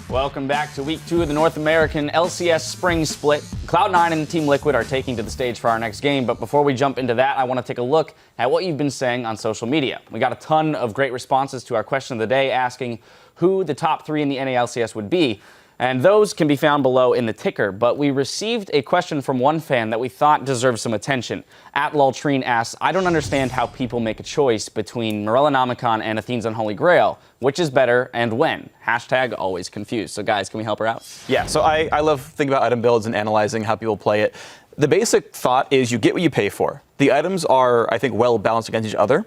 Welcome back to Week 2 of the North American LCS Spring Split. Cloud9 and Team Liquid are taking to the stage for our next game, but before we jump into that, I want to take a look at what you've been saying on social media. We got a ton of great responses to our question of the day asking who the top 3 in the NA LCS would be, and those can be found below in the ticker, but we received a question from one fan that we thought deserved some attention. @Lultrine asks, I don't understand how people make a choice between Morellonomicon and Athene's Unholy Grail. Which is better and when? Hashtag always confused. So guys, can we help her out? Yeah, so I love thinking about item builds and analyzing how people play it. The basic thought is you get what you pay for. The items are, I think, well balanced against each other.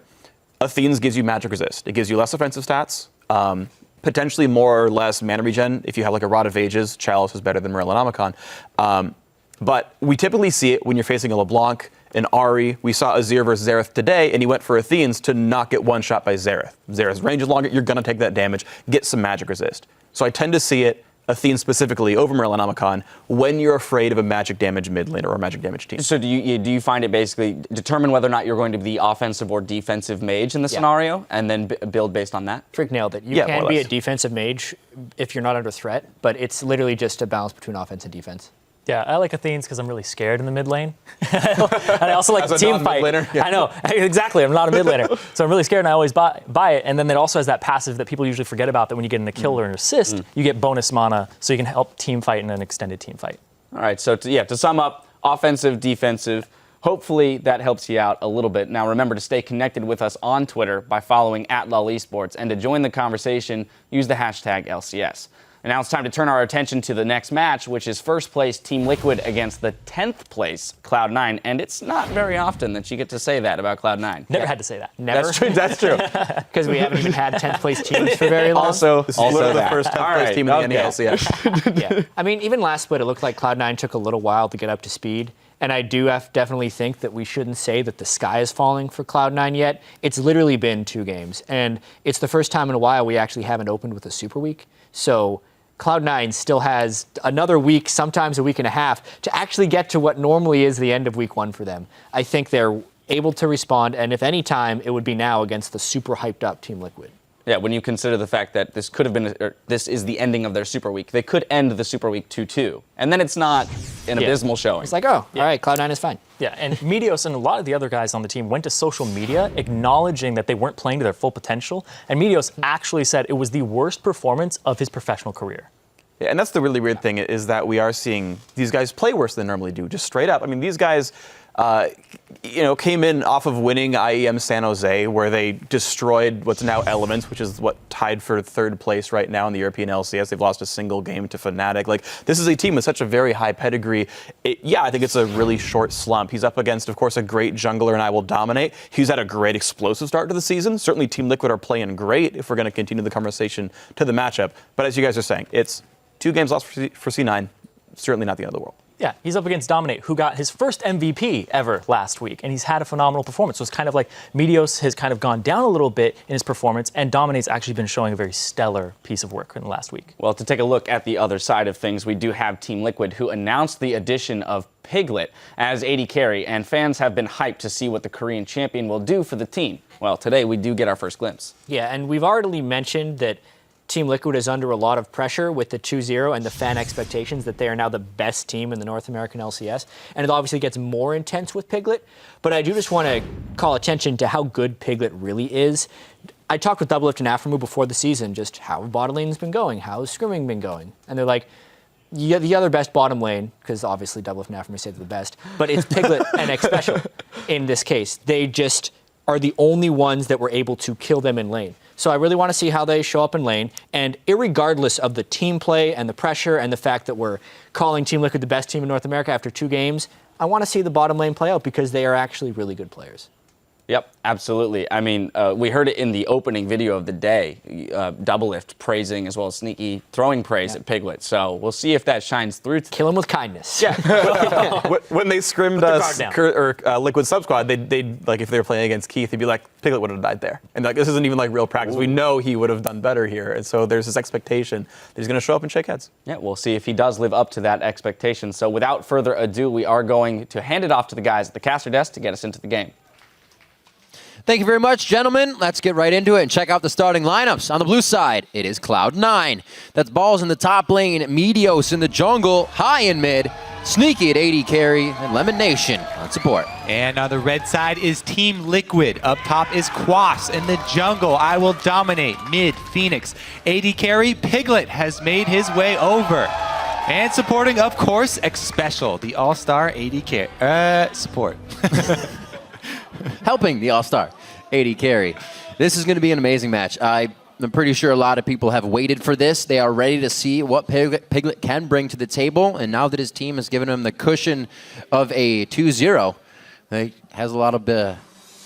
Athene's gives you magic resist. It gives you less offensive stats, potentially more or less mana regen. If you have like a Rod of Ages, Chalice is better than Morellonomicon. But we typically see it when you're facing a LeBlanc, an Ahri. We saw Azir versus Xerath today, and he went for Athene's to not get one shot by Xerath. Xerath's range is longer, you're going to take that damage, get some magic resist. So I tend to see it, Athene specifically, over Morellonomicon, when you're afraid of a magic damage mid laner or a magic damage team. So do you find it basically determine whether or not you're going to be the offensive or defensive mage in the scenario, and then build based on that? Frick nailed it. You can be a defensive mage if you're not under threat, but it's literally just a balance between offense and defense. Yeah, I like Athene's because I'm really scared in the mid lane. And I also like the team fight. Yeah. I know, exactly. I'm not a mid laner. So I'm really scared and I always buy it. And then it also has that passive that people usually forget about, that when you get in a kill or an assist, you get bonus mana so you can help team fight in an extended team fight. All right, so to sum up, offensive, defensive, hopefully that helps you out a little bit. Now remember to stay connected with us on Twitter by following @LulEsports, and to join the conversation, use the hashtag LCS. And now it's time to turn our attention to the next match, which is first place Team Liquid against the 10th place Cloud9. And it's not very often that you get to say that about Cloud9. Never had to say that. Never? That's true. That's true. Because we haven't even had 10th place teams for very long. Also the first 10th place team in the NA LCS. Yeah. I mean, even last split, it looked like Cloud9 took a little while to get up to speed. And I do definitely think that we shouldn't say that the sky is falling for Cloud9 yet. It's literally been 2 games. And it's the first time in a while we actually haven't opened with a super week. So Cloud9 still has another week, sometimes a week and a half, to actually get to what normally is the end of week 1 for them. I think they're able to respond, and if any time, it would be now against the super hyped up Team Liquid. Yeah, when you consider the fact that this could have been, this is the ending of their super week. They could end the super week 2-2, and then it's not an abysmal showing. It's like, oh, all right, Cloud9 is fine. Yeah, and Meteos and a lot of the other guys on the team went to social media acknowledging that they weren't playing to their full potential, and Meteos actually said it was the worst performance of his professional career. Yeah, and that's the really weird thing, is that we are seeing these guys play worse than they normally do, just straight up. I mean, these guys, came in off of winning IEM San Jose, where they destroyed what's now Elements, which is what tied for 3rd place right now in the European LCS. They've lost a single game to Fnatic. Like, this is a team with such a very high pedigree. I think it's a really short slump. He's up against, of course, a great jungler, and I will dominate. He's had a great explosive start to the season. Certainly, Team Liquid are playing great if we're going to continue the conversation to the matchup. But as you guys are saying, it's 2 games lost for C9. Certainly not the end of the world. Yeah, he's up against Dominate, who got his first MVP ever last week, and he's had a phenomenal performance. So it's kind of like Meteos has kind of gone down a little bit in his performance, and Dominate's actually been showing a very stellar piece of work in the last week. Well, to take a look at the other side of things, we do have Team Liquid, who announced the addition of Piglet as AD carry, and fans have been hyped to see what the Korean champion will do for the team. Well, today we do get our first glimpse. Yeah, and we've already mentioned that Team Liquid is under a lot of pressure with the 2-0 and the fan expectations that they are now the best team in the North American LCS. And it obviously gets more intense with Piglet. But I do just want to call attention to how good Piglet really is. I talked with Doublelift and Aframu before the season, just how bottom lane's been going, how's scrimming been going. And they're like, yeah, the other best bottom lane, because obviously Doublelift and Aframu say they're the best, but it's Piglet and X Special in this case. They just are the only ones that were able to kill them in lane. So I really want to see how they show up in lane. And irregardless of the team play and the pressure and the fact that we're calling Team Liquid the best team in North America after 2 games, I want to see the bottom lane play out because they are actually really good players. Yep, absolutely. I mean, we heard it in the opening video of the day, Doublelift praising as well as Sneaky throwing praise at Piglet. So we'll see if that shines through. Kill him with kindness. Yeah. When they scrimmed us Liquid Sub Squad, they'd like if they were playing against Keith, they'd be like, Piglet would have died there. And like this isn't even like real practice. Ooh. We know he would have done better here. And so there's this expectation that he's going to show up and shake heads. Yeah, we'll see if he does live up to that expectation. So without further ado, we are going to hand it off to the guys at the caster desk to get us into the game. Thank you very much, gentlemen. Let's get right into it and check out the starting lineups. On the blue side, it is Cloud9. That's Balls in the top lane, Meteos in the jungle, High in mid, Sneaky at AD carry, and Lemon Nation on support. And on the red side is Team Liquid. Up top is Quas in the jungle. I will dominate mid, Phoenix. AD carry, Piglet has made his way over. And supporting, of course, X Special, the all-star AD carry support. Helping the all-star AD carry. This is going to be an amazing match. I'm pretty sure a lot of people have waited for this. They are ready to see what Piglet can bring to the table. And now that his team has given him the cushion of a 2-0, he has a lot of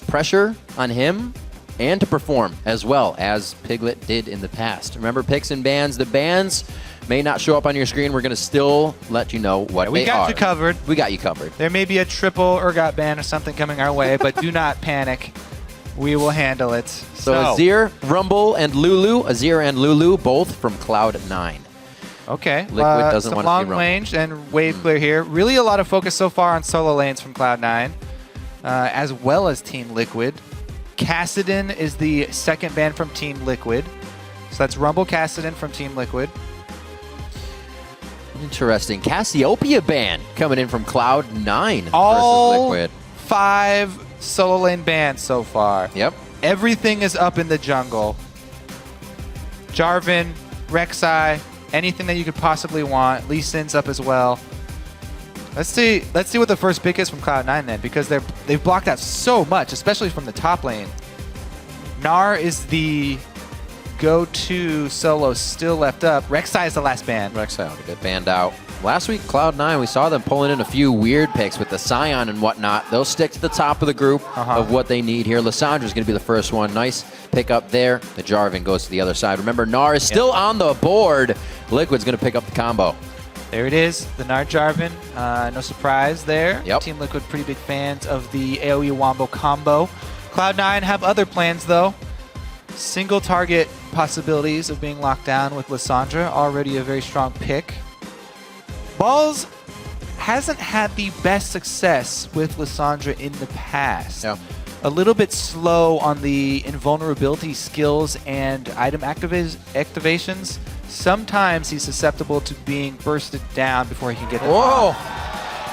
pressure on him and to perform as well as Piglet did in the past. Remember, picks and bans. The bans may not show up on your screen. We're going to still let you know what they are. We got you covered. We got you covered. There may be a triple Urgot ban or something coming our way, but do not panic. We will handle it. So Azir, Rumble, and Lulu. Azir and Lulu, both from Cloud9. Okay. Liquid doesn't want to see long Rumble. range and wave clear here. Really a lot of focus so far on solo lanes from Cloud9, as well as Team Liquid. Kassadin is the second ban from Team Liquid. So that's Rumble Kassadin from Team Liquid. Interesting. Cassiopeia ban coming in from Cloud9 All versus Liquid. 5 solo lane bans so far. Yep. Everything is up in the jungle. Jarvan, Rek'Sai, anything that you could possibly want. Lee Sin's up as well. Let's see what the first pick is from Cloud9 then, because they've blocked out so much, especially from the top lane. Gnar is the go-to solo still left up. Rek'Sai is the last ban. Rek'Sai ought to get banned out. Last week, Cloud9, we saw them pulling in a few weird picks with the Scion and whatnot. They'll stick to the top of the group of what they need here. Lissandra's going to be the first one. Nice pick up there. The Jarvan goes to the other side. Remember, Gnar is still on the board. Liquid's going to pick up the combo. There it is, the Gnar Jarvan. No surprise there. Yep. Team Liquid pretty big fans of the AoE Wombo combo. Cloud9 have other plans though. Single target possibilities of being locked down with Lissandra, already a very strong pick. Balls hasn't had the best success with Lissandra in the past. Yeah. A little bit slow on the invulnerability skills and item activations. Sometimes he's susceptible to being bursted down before he can get it. Whoa!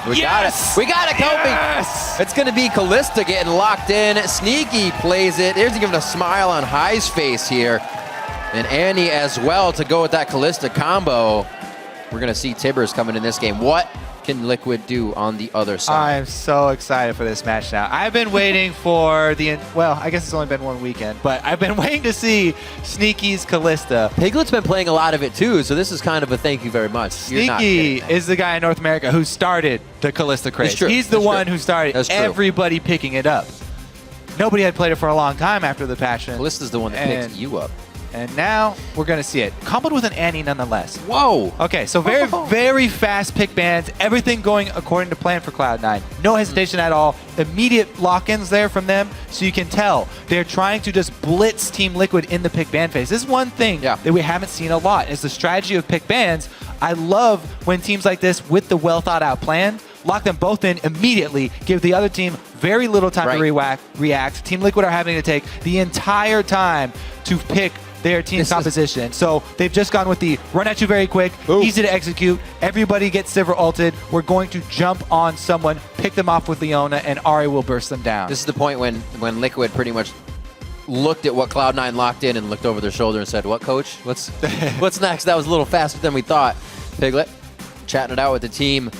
We Yes! got it. We got it, Kobe. Yes! It's going to be Callista getting locked in. Sneaky plays it. There's even a smile on High's face here. And Annie as well to go with that Callista combo. We're going to see Tibbers coming in this game. What can Liquid do on the other side? I'm so excited for this match now. I've been waiting for well, I guess it's only been one weekend, but I've been waiting to see Sneaky's Callista. Piglet's been playing a lot of it too, so this is kind of a thank you very much. You're not Sneaky kidding, man. is the guy in North America who started the Callista craze. That's true. He's the That's one true. who started That's true. everybody picking it up. Nobody had played it for a long time after the patch. Callista's the one that picked you up. And now we're going to see it. Comboed with an Annie nonetheless. Whoa! Okay, so very, very fast pick bans. Everything going according to plan for Cloud9. No hesitation at all. Immediate lock-ins there from them, so you can tell they're trying to just blitz Team Liquid in the pick ban phase. This is one thing that we haven't seen a lot, is the strategy of pick bans. I love when teams like this, with the well-thought-out plan, lock them both in immediately, give the other team very little time to react. Team Liquid are having to take the entire time to pick their team composition. So they've just gone with the run at you very quick, easy to execute. Everybody gets Sivir ulted. We're going to jump on someone, pick them off with Leona, and Ahri will burst them down. This is the point when Liquid pretty much looked at what Cloud9 locked in and looked over their shoulder and said, "What, coach? What's next?" That was a little faster than we thought. Piglet chatting it out with the team.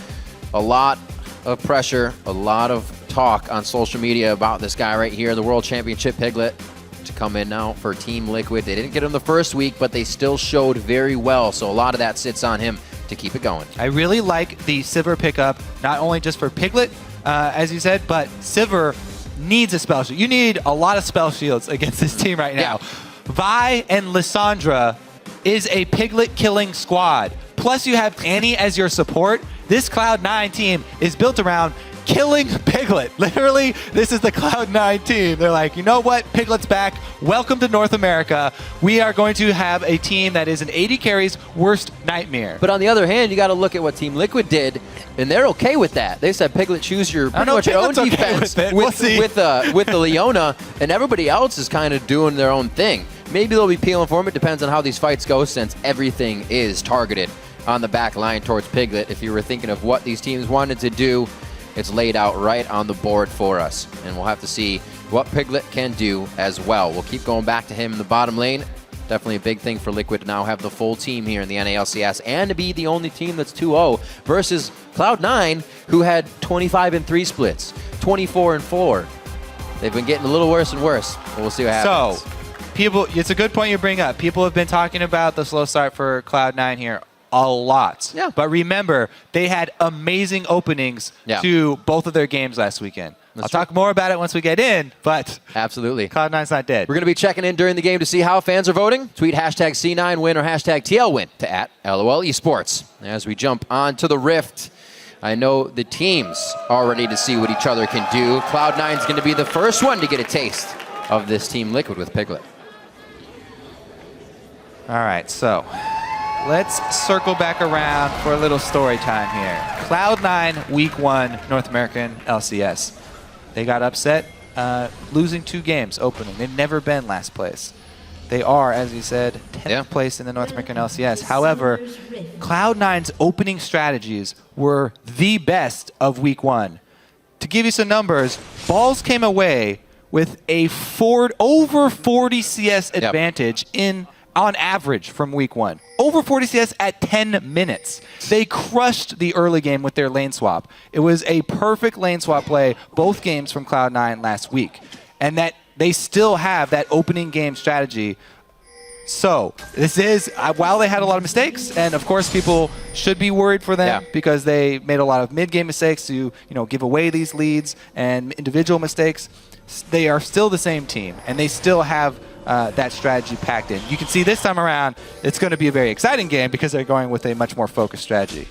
A lot of pressure, a lot of talk on social media about this guy right here, the World Championship Piglet, to come in now for Team Liquid. They didn't get him the first week, but they still showed very well, so a lot of that sits on him to keep it going. I really like the Sivir pickup, not only just for Piglet, as you said, but Sivir needs a spell shield. You need a lot of spell shields against this team right now. Vi and Lissandra is a Piglet killing squad. Plus you have Annie as your support. This Cloud9 team is built around killing Piglet. Literally, this is the Cloud9 team. They're like, you know what? Piglet's back. Welcome to North America. We are going to have a team that is an 80 carries worst nightmare. But on the other hand, you got to look at what Team Liquid did, and they're okay with that. They said, Piglet, choose your pretty much your own defense with the Leona, and everybody else is kind of doing their own thing. Maybe they'll be peeling for him. It depends on how these fights go, since everything is targeted on the back line towards Piglet. If you were thinking of what these teams wanted to do, it's laid out right on the board for us. And we'll have to see what Piglet can do as well. We'll keep going back to him in the bottom lane. Definitely a big thing for Liquid to now have the full team here in the NA LCS and to be the only team that's 2-0 versus Cloud9, who had 25-3 splits, 24-4. They've been getting a little worse and worse, but we'll see what happens. So, it's a good point you bring up. People have been talking about the slow start for Cloud9 here a lot. Yeah. But remember, they had amazing openings to both of their games last weekend. I'll talk more about it once we get in, but absolutely, Cloud9's not dead. We're going to be checking in during the game to see how fans are voting. Tweet hashtag C9win or hashtag TLWin to @LOL Esports. As we jump on to the Rift, I know the teams are ready to see what each other can do. Cloud9's going to be the first one to get a taste of this Team Liquid with Piglet. All right, so let's circle back around for a little story time here. Cloud9 Week 1 North American LCS. They got upset, losing 2 games opening. They've never been last place. They are, as you said, 10th place in the North American LCS. However, Cloud9's opening strategies were the best of Week 1. To give you some numbers, Balls came away with a over 40 CS advantage on average from Week 1. Over 40 CS at 10 minutes. They crushed the early game with their lane swap. It was a perfect lane swap play, both games from Cloud9 last week. And that they still have that opening game strategy. So this is, while they had a lot of mistakes, and of course people should be worried for them because they made a lot of mid-game mistakes to give away these leads and individual mistakes, they are still the same team, and they still have that strategy packed in. You can see this time around, it's going to be a very exciting game because they're going with a much more focused strategy.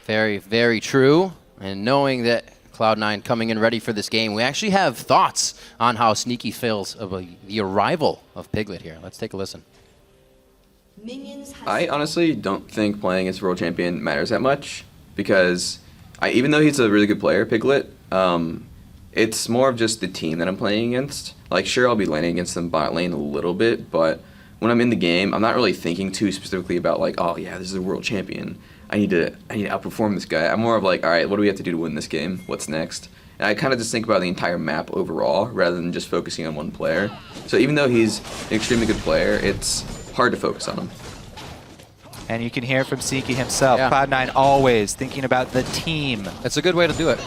Very, very true. And knowing that Cloud9 coming in ready for this game, we actually have thoughts on how Sneaky feels about the arrival of Piglet here. Let's take a listen. I honestly don't think playing as world champion matters that much because even though he's a really good player, Piglet, it's more of just the team that I'm playing against. Like, sure, I'll be laning against them bot lane a little bit, but when I'm in the game, I'm not really thinking too specifically about, like, oh, yeah, this is a world champion. I need to outperform this guy. I'm more of like, all right, what do we have to do to win this game? What's next? And I kind of just think about the entire map overall rather than just focusing on one player. So even though he's an extremely good player, it's hard to focus on him. And you can hear from Siki himself. Cloud9 always thinking about the team. That's a good way to do it.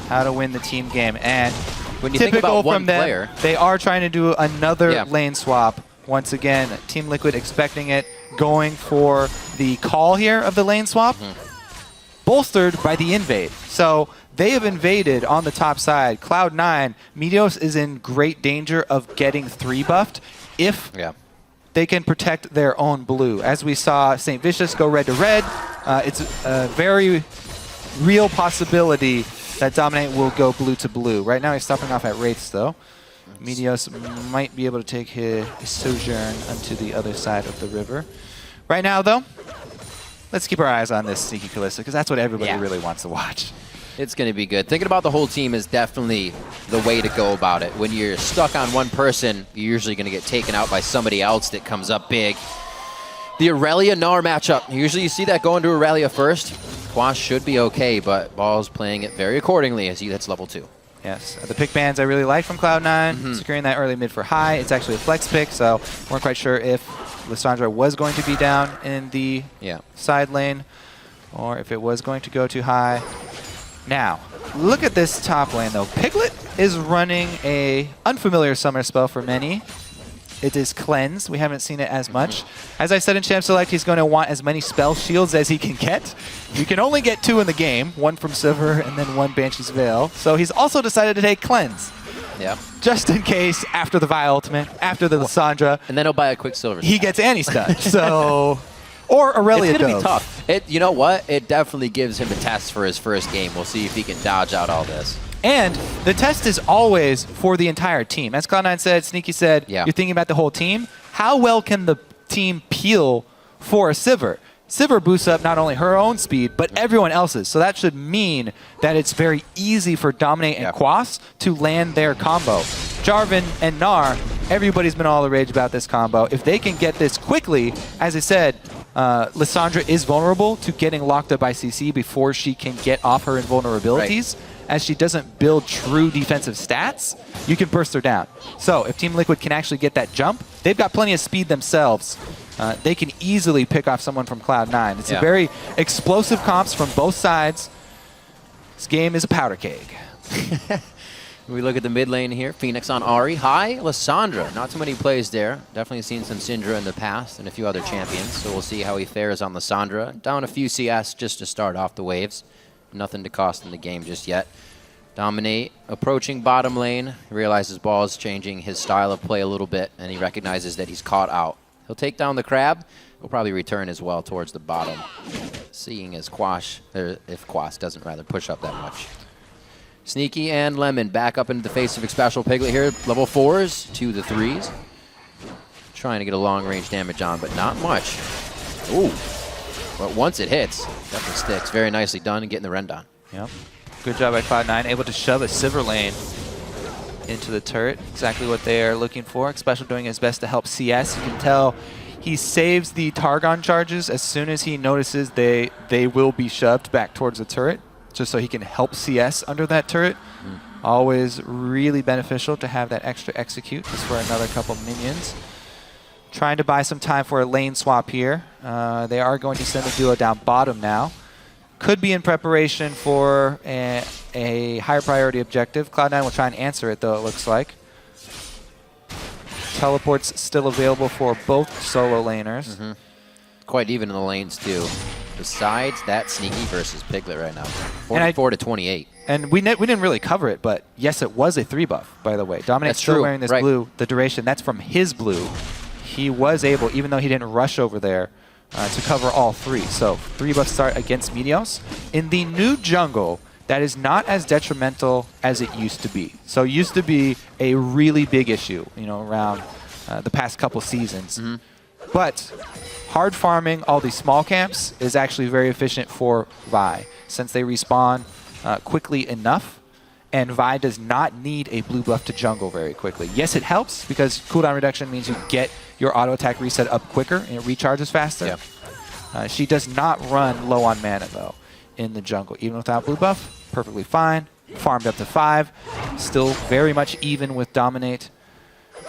How to win the team game. And when you think about one player, they are trying to do another lane swap. Once again, Team Liquid expecting it, going for the call here of the lane swap, bolstered by the invade. So they have invaded on the top side. Cloud9, Meteos is in great danger of getting 3-buffed if they can protect their own blue. As we saw St. Vicious go red to red, it's a very real possibility that Dominate will go blue to blue. Right now he's stopping off at Wraiths though. Meteos might be able to take his sojourn onto the other side of the river. Right now though, let's keep our eyes on this Sneaky Kalista because that's what everybody really wants to watch. It's going to be good. Thinking about the whole team is definitely the way to go about it. When you're stuck on one person, you're usually going to get taken out by somebody else that comes up big. The Aurelia-Gnar matchup. Usually you see that going to Aurelia first. Quash should be okay, but Ball's playing it very accordingly as he hits level 2. Yes, the pick bans I really like from Cloud9, securing that early mid for high. It's actually a flex pick, so weren't quite sure if Lissandra was going to be down in the side lane or if it was going to go too high. Now, look at this top lane though. Piglet is running a unfamiliar summer spell for many. It is Cleanse. We haven't seen it as much. As I said in Champ Select, he's going to want as many spell shields as he can get. You can only get 2 in the game, 1 from Sivir and then 1 Banshee's Veil. So he's also decided to take Cleanse. Yeah. Just in case, after the Vi ultimate, after the Lissandra. And then he'll buy a quick silver. He gets anti-stun. So, or Aurelia It's going to Dove. be tough. You know what? It definitely gives him a test for his first game. We'll see if he can dodge out all this. And the test is always for the entire team. As Cloud9 said, Sneaky said, Yeah. you're thinking about the whole team. How well can the team peel for a Sivir? Sivir boosts up not only her own speed, but everyone else's. So that should mean that it's very easy for Dominate and Quas to land their combo. Jarvan and Gnar, everybody's been all the rage about this combo. If they can get this quickly, as I said, Lissandra is vulnerable to getting locked up by CC before she can get off her invulnerabilities. Right. As she doesn't build true defensive stats, you can burst her down. So if Team Liquid can actually get that jump, they've got plenty of speed themselves. They can easily pick off someone from Cloud9. It's a very explosive comps from both sides. This game is a powder keg. We look at the mid lane here. Phoenix on Ahri. Hi, Lissandra. Not too many plays there. Definitely seen some Syndra in the past and a few other champions. So we'll see how he fares on Lissandra. Down a few CS just to start off the waves. Nothing to cost in the game just yet. Dominate approaching bottom lane. He realizes ball is changing his style of play a little bit, and he recognizes that he's caught out. He'll take down the crab. He'll probably return as well towards the bottom, seeing as Quash, or if Quas doesn't rather push up that much. Sneaky and Lemon back up into the face of Xpecial Piglet here. Level 4s to the 3s. Trying to get a long range damage on, but not much. Ooh. But once it hits, definitely sticks. Very nicely done and getting the rend on. Yep. Good job by Cloud9, able to shove a Sivir lane into the turret. Exactly what they are looking for. Xpecial doing his best to help CS. You can tell he saves the Targon charges as soon as he notices they will be shoved back towards the turret, just so he can help CS under that turret. Always really beneficial to have that extra execute just for another couple minions. Trying to buy some time for a lane swap here. They are going to send a duo down bottom now. Could be in preparation for a higher priority objective. Cloud9 will try and answer it, though, it looks like. Teleports still available for both solo laners. Quite even in the lanes, too. Besides that, Sneaky versus Piglet right now. 44 to 28. And we didn't really cover it, but yes, it was a 3-buff, by the way. Dominate's still wearing this blue, the duration. That's from his blue. He was able, even though he didn't rush over there, to cover all 3. So 3-buff start against Meteos. In the new jungle, that is not as detrimental as it used to be. So it used to be a really big issue, around the past couple seasons. But hard farming all these small camps is actually very efficient for Vi, since they respawn quickly enough. And Vi does not need a blue buff to jungle very quickly. Yes, it helps because cooldown reduction means you get your auto attack reset up quicker and it recharges faster. She does not run low on mana, though, in the jungle. Even without blue buff, perfectly fine. Farmed up to 5. Still very much even with Dominate.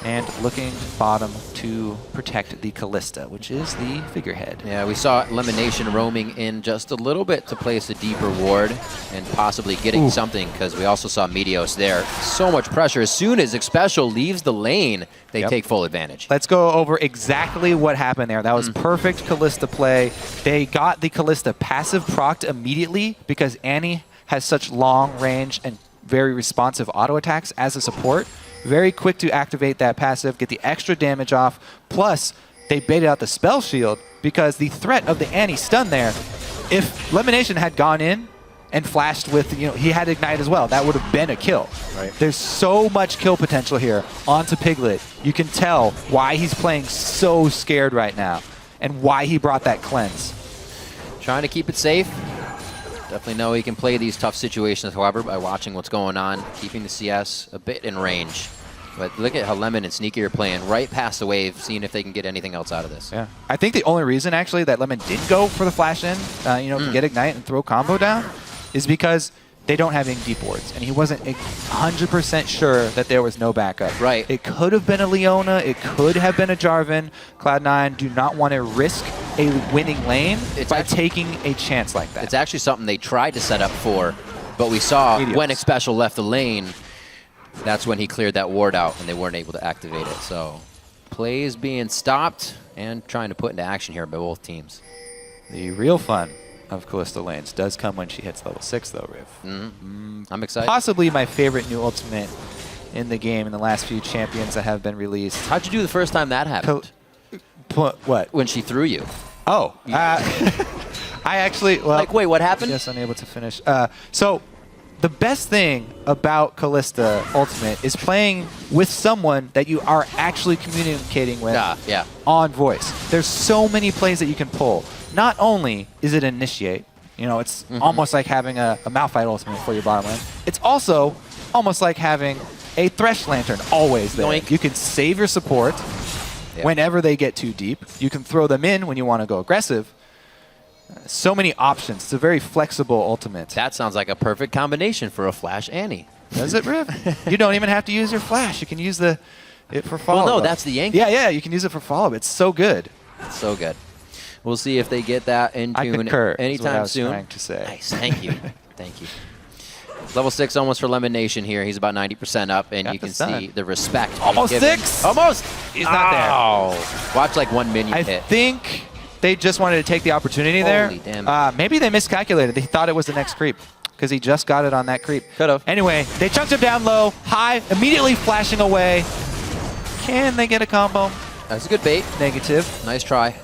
And looking bottom to protect the Callista, which is the figurehead. Yeah, we saw Elimination roaming in just a little bit to place a deeper ward and possibly getting something, because we also saw Meteos there. So much pressure. As soon as Xpecial leaves the lane, they take full advantage. Let's go over exactly what happened there. That was perfect Callista play. They got the Callista passive procced immediately because Annie has such long range and very responsive auto attacks as a support. Very quick to activate that passive, get the extra damage off. Plus, they baited out the spell shield because the threat of the Annie stun there, if Elimination had gone in and flashed with, he had Ignite as well, that would have been a kill. There's so much kill potential here onto Piglet. You can tell why he's playing so scared right now and why he brought that cleanse. Trying to keep it safe. Definitely know he can play these tough situations, however, by watching what's going on, keeping the CS a bit in range. But look at how Lemon and Sneaky are playing right past the wave, seeing if they can get anything else out of this. Yeah, I think the only reason, actually, that Lemon did go for the flash in, to get Ignite and throw combo down, is because they don't have any deep wards, and he wasn't 100% sure that there was no backup. It could have been a Leona, it could have been a Jarvan. Cloud9 do not want to risk a winning lane by taking a chance like that. It's actually something they tried to set up for, but we saw when Xpecial left the lane, that's when he cleared that ward out and they weren't able to activate it. So plays being stopped and trying to put into action here by both teams. The real fun of Callista lanes does come when she hits level 6, though, Riv. I'm excited. Possibly my favorite new ultimate in the game in the last few champions that have been released. How'd you do the first time that happened? What? When she threw you. Oh. I actually, well, Like, wait, what happened? yes, unable to finish. So the best thing about Kalista Ultimate is playing with someone that you are actually communicating with Yeah. on voice. There's so many plays that you can pull. Not only is it initiate, you know, it's almost like having a Malphite Ultimate for your bottom lane. It's also almost like having a Thresh Lantern always there. Yoink. You can save your support whenever they get too deep. You can throw them in when you want to go aggressive. So many options. It's a very flexible ultimate. That sounds like a perfect combination for a Flash Annie. Does it, Riv? You don't even have to use your flash. You can use it for follow-up. Well, no, that's the Yankee. Yeah, you can use it for follow-up. It's so good. So good. We'll see if they get that in I tune concur, is what I anytime was soon. trying to say. Nice, thank you. Thank you. Level 6 almost for Lemon Nation here. He's about 90% up, and Got you can this done. see the respect. being Almost given. 6? Almost. He's not there. Oh. Watch like one minion I hit. think they just wanted to take the opportunity there. Holy damn. Maybe they miscalculated. They thought it was the next creep because he just got it on that creep. Could've. Anyway, they chunked him down low, high, immediately flashing away. Can they get a combo? That's a good bait. Negative. Nice try.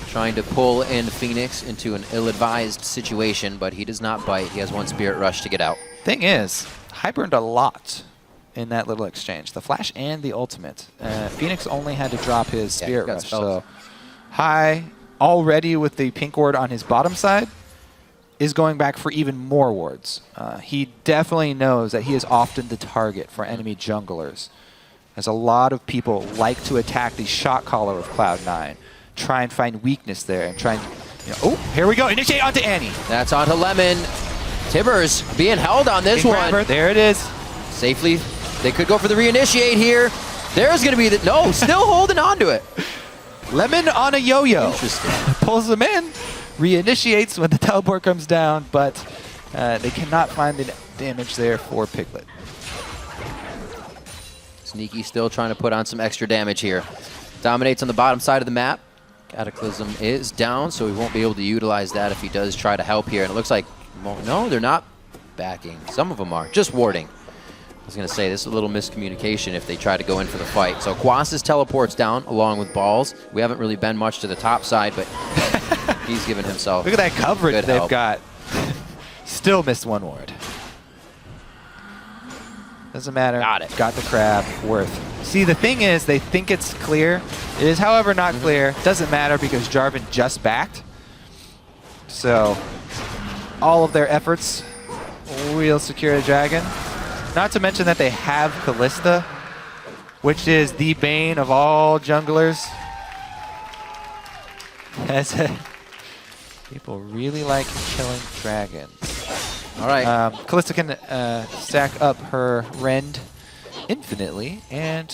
Trying to pull in Phoenix into an ill-advised situation, but he does not bite. He has one Spirit Rush to get out. Thing is, I burned a lot in that little exchange. The flash and the ultimate. Phoenix only had to drop his Spirit got Rush. spells. So High, already with the pink ward on his bottom side, is going back for even more wards. He definitely knows that he is often the target for enemy junglers, as a lot of people like to attack the shot caller of Cloud9, try and find weakness there, and try and, oh, here we go, initiate onto Annie. That's onto Lemon. Tibbers being held on this King one. Grabber, there it is. Safely. They could go for the reinitiate here. There's going to be the... No, still holding on to it. Lemon on a yo-yo. Interesting. Pulls them in, reinitiates when the teleport comes down, but they cannot find the damage there for Piglet. Sneaky still trying to put on some extra damage here. Dominates on the bottom side of the map. Cataclysm is down, so he won't be able to utilize that if he does try to help here. And it looks like, well, no, they're not backing. Some of them are, just warding. I was going to say, this is a little miscommunication if they try to go in for the fight. So Quas's teleports down along with Balls. We haven't really been much to the top side, but he's given himself Look at that coverage good they've help. got. Still missed one ward. Doesn't matter. Got it. Got the crab. Worth. See, the thing is, they think it's clear. It is, however, not clear. Doesn't matter because Jarvan just backed. So, all of their efforts will secure the dragon. Not to mention that they have Kalista, which is the bane of all junglers. As people really like killing dragons. All right. Kalista can stack up her rend infinitely, and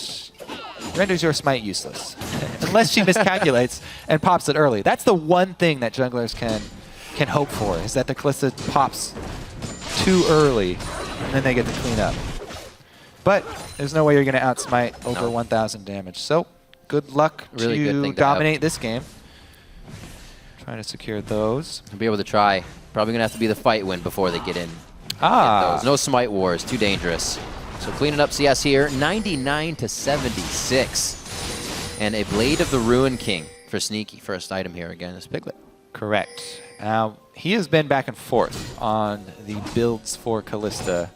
renders your smite useless. Unless she miscalculates and pops it early. That's the one thing that junglers can hope for, is that the Kalista pops too early, and then they get to clean up. But there's no way you're going to outsmite over 1,000 damage. So good luck Really good to thing to dominate this game. Trying to secure those. He'll be able to try. Probably going to have to be the fight win before they get in. Ah. Those. No smite wars. Too dangerous. So cleaning up CS here. 99 to 76. And a Blade of the Ruin King for Sneaky. First item here again is Piglet. Correct. He has been back and forth on the builds for Kalista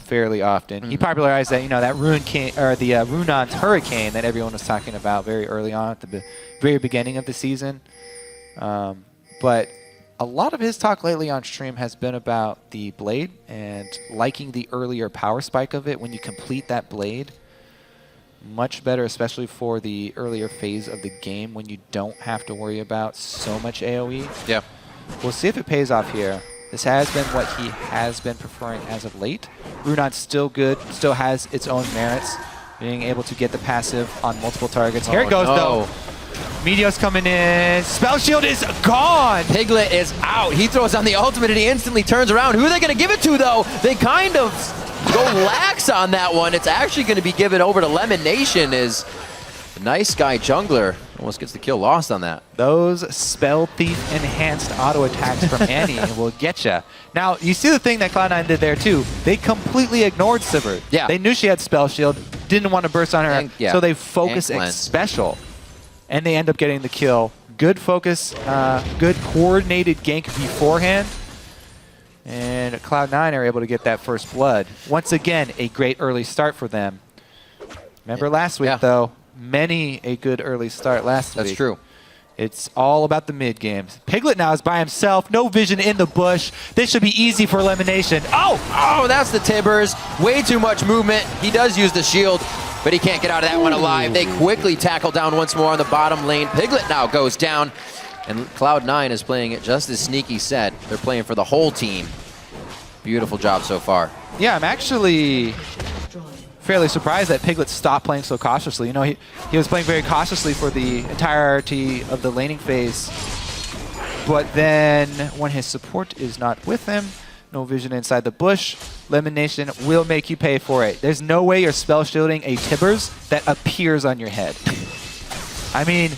fairly often. He popularized that, that Ruin King, or the Runon's Hurricane that everyone was talking about very early on at the very beginning of the season. But a lot of his talk lately on stream has been about the Blade and liking the earlier power spike of it when you complete that Blade. Much better, especially for the earlier phase of the game when you don't have to worry about so much AoE. Yeah. We'll see if it pays off here. This has been what he has been preferring as of late. Runon's still good, still has its own merits, being able to get the passive on multiple targets. Here it goes, though. Meteor's coming in. Spell Shield is gone! Piglet is out. He throws on the ultimate and he instantly turns around. Who are they going to give it to, though? They kind of go lax on that one. It's actually going to be given over to Lemon Nation as the nice guy jungler almost gets the kill lost on that. Those Spell Thief enhanced auto attacks from Annie will get you. Now, you see the thing that Cloud9 did there, too. They completely ignored Sivert. Yeah. They knew she had Spell Shield, didn't want to burst on her, And- yeah. so they focus And cleanse. special. And they end up getting the kill Good focus, good coordinated gank beforehand. And Cloud9 are able to get that first blood. Once again, a great early start for them. Remember last week, though, many a good early start last week. That's true. It's all about the mid games. Piglet now is by himself. No vision in the bush. This should be easy for elimination. Oh, that's the Tibbers. Way too much movement. He does use the shield, but he can't get out of that one alive. They quickly tackle down once more on the bottom lane. Piglet now goes down, and Cloud9 is playing it just as Sneaky said. They're playing for the whole team. Beautiful job so far. Yeah, I'm actually fairly surprised that Piglet stopped playing so cautiously. You know, he was playing very cautiously for the entirety of the laning phase. But then when his support is not with him, no vision inside the bush, elimination will make you pay for it. There's no way you're spell shielding a Tibbers that appears on your head. I mean,